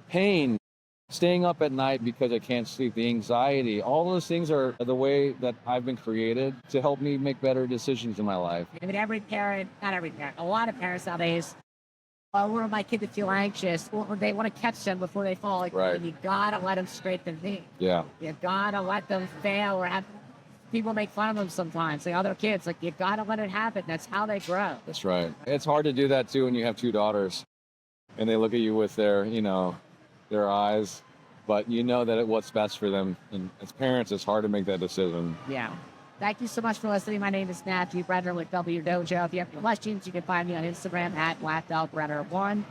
Pain, staying up at night because I can't sleep, the anxiety, all those things are the way that I've been created to help me make better decisions in my life. I mean, every parent, not every parent, a lot of parents nowadays, I want my kid to feel anxious, or they want to catch them before they fall. Like, right. You gotta let them scrape their knee. Yeah. You gotta let them fail, or have people make fun of them sometimes. The other kids, like, you gotta let it happen. That's how they grow. That's right. It's hard to do that too when you have 2 daughters, and they look at you with their eyes, but you know that what's best for them. And as parents, it's hard to make that decision. Yeah. Thank you so much for listening. My name is Matthew Brenner with W Dojo. If you have any questions, you can find me on Instagram at BlackBeltBrenner1,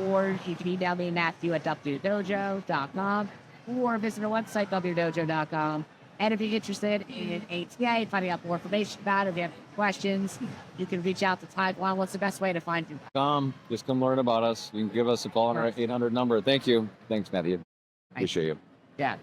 or you can email me, Matthew@wdojo.com, or visit our website, wdojo.com. And if you're interested in ATA, finding out more information about it, if you have questions, you can reach out to Taekwon. What's the best way to find you? Just come learn about us. You can give us a call on our 800 number. Thank you. Thanks, Matthew. Appreciate you. Yeah.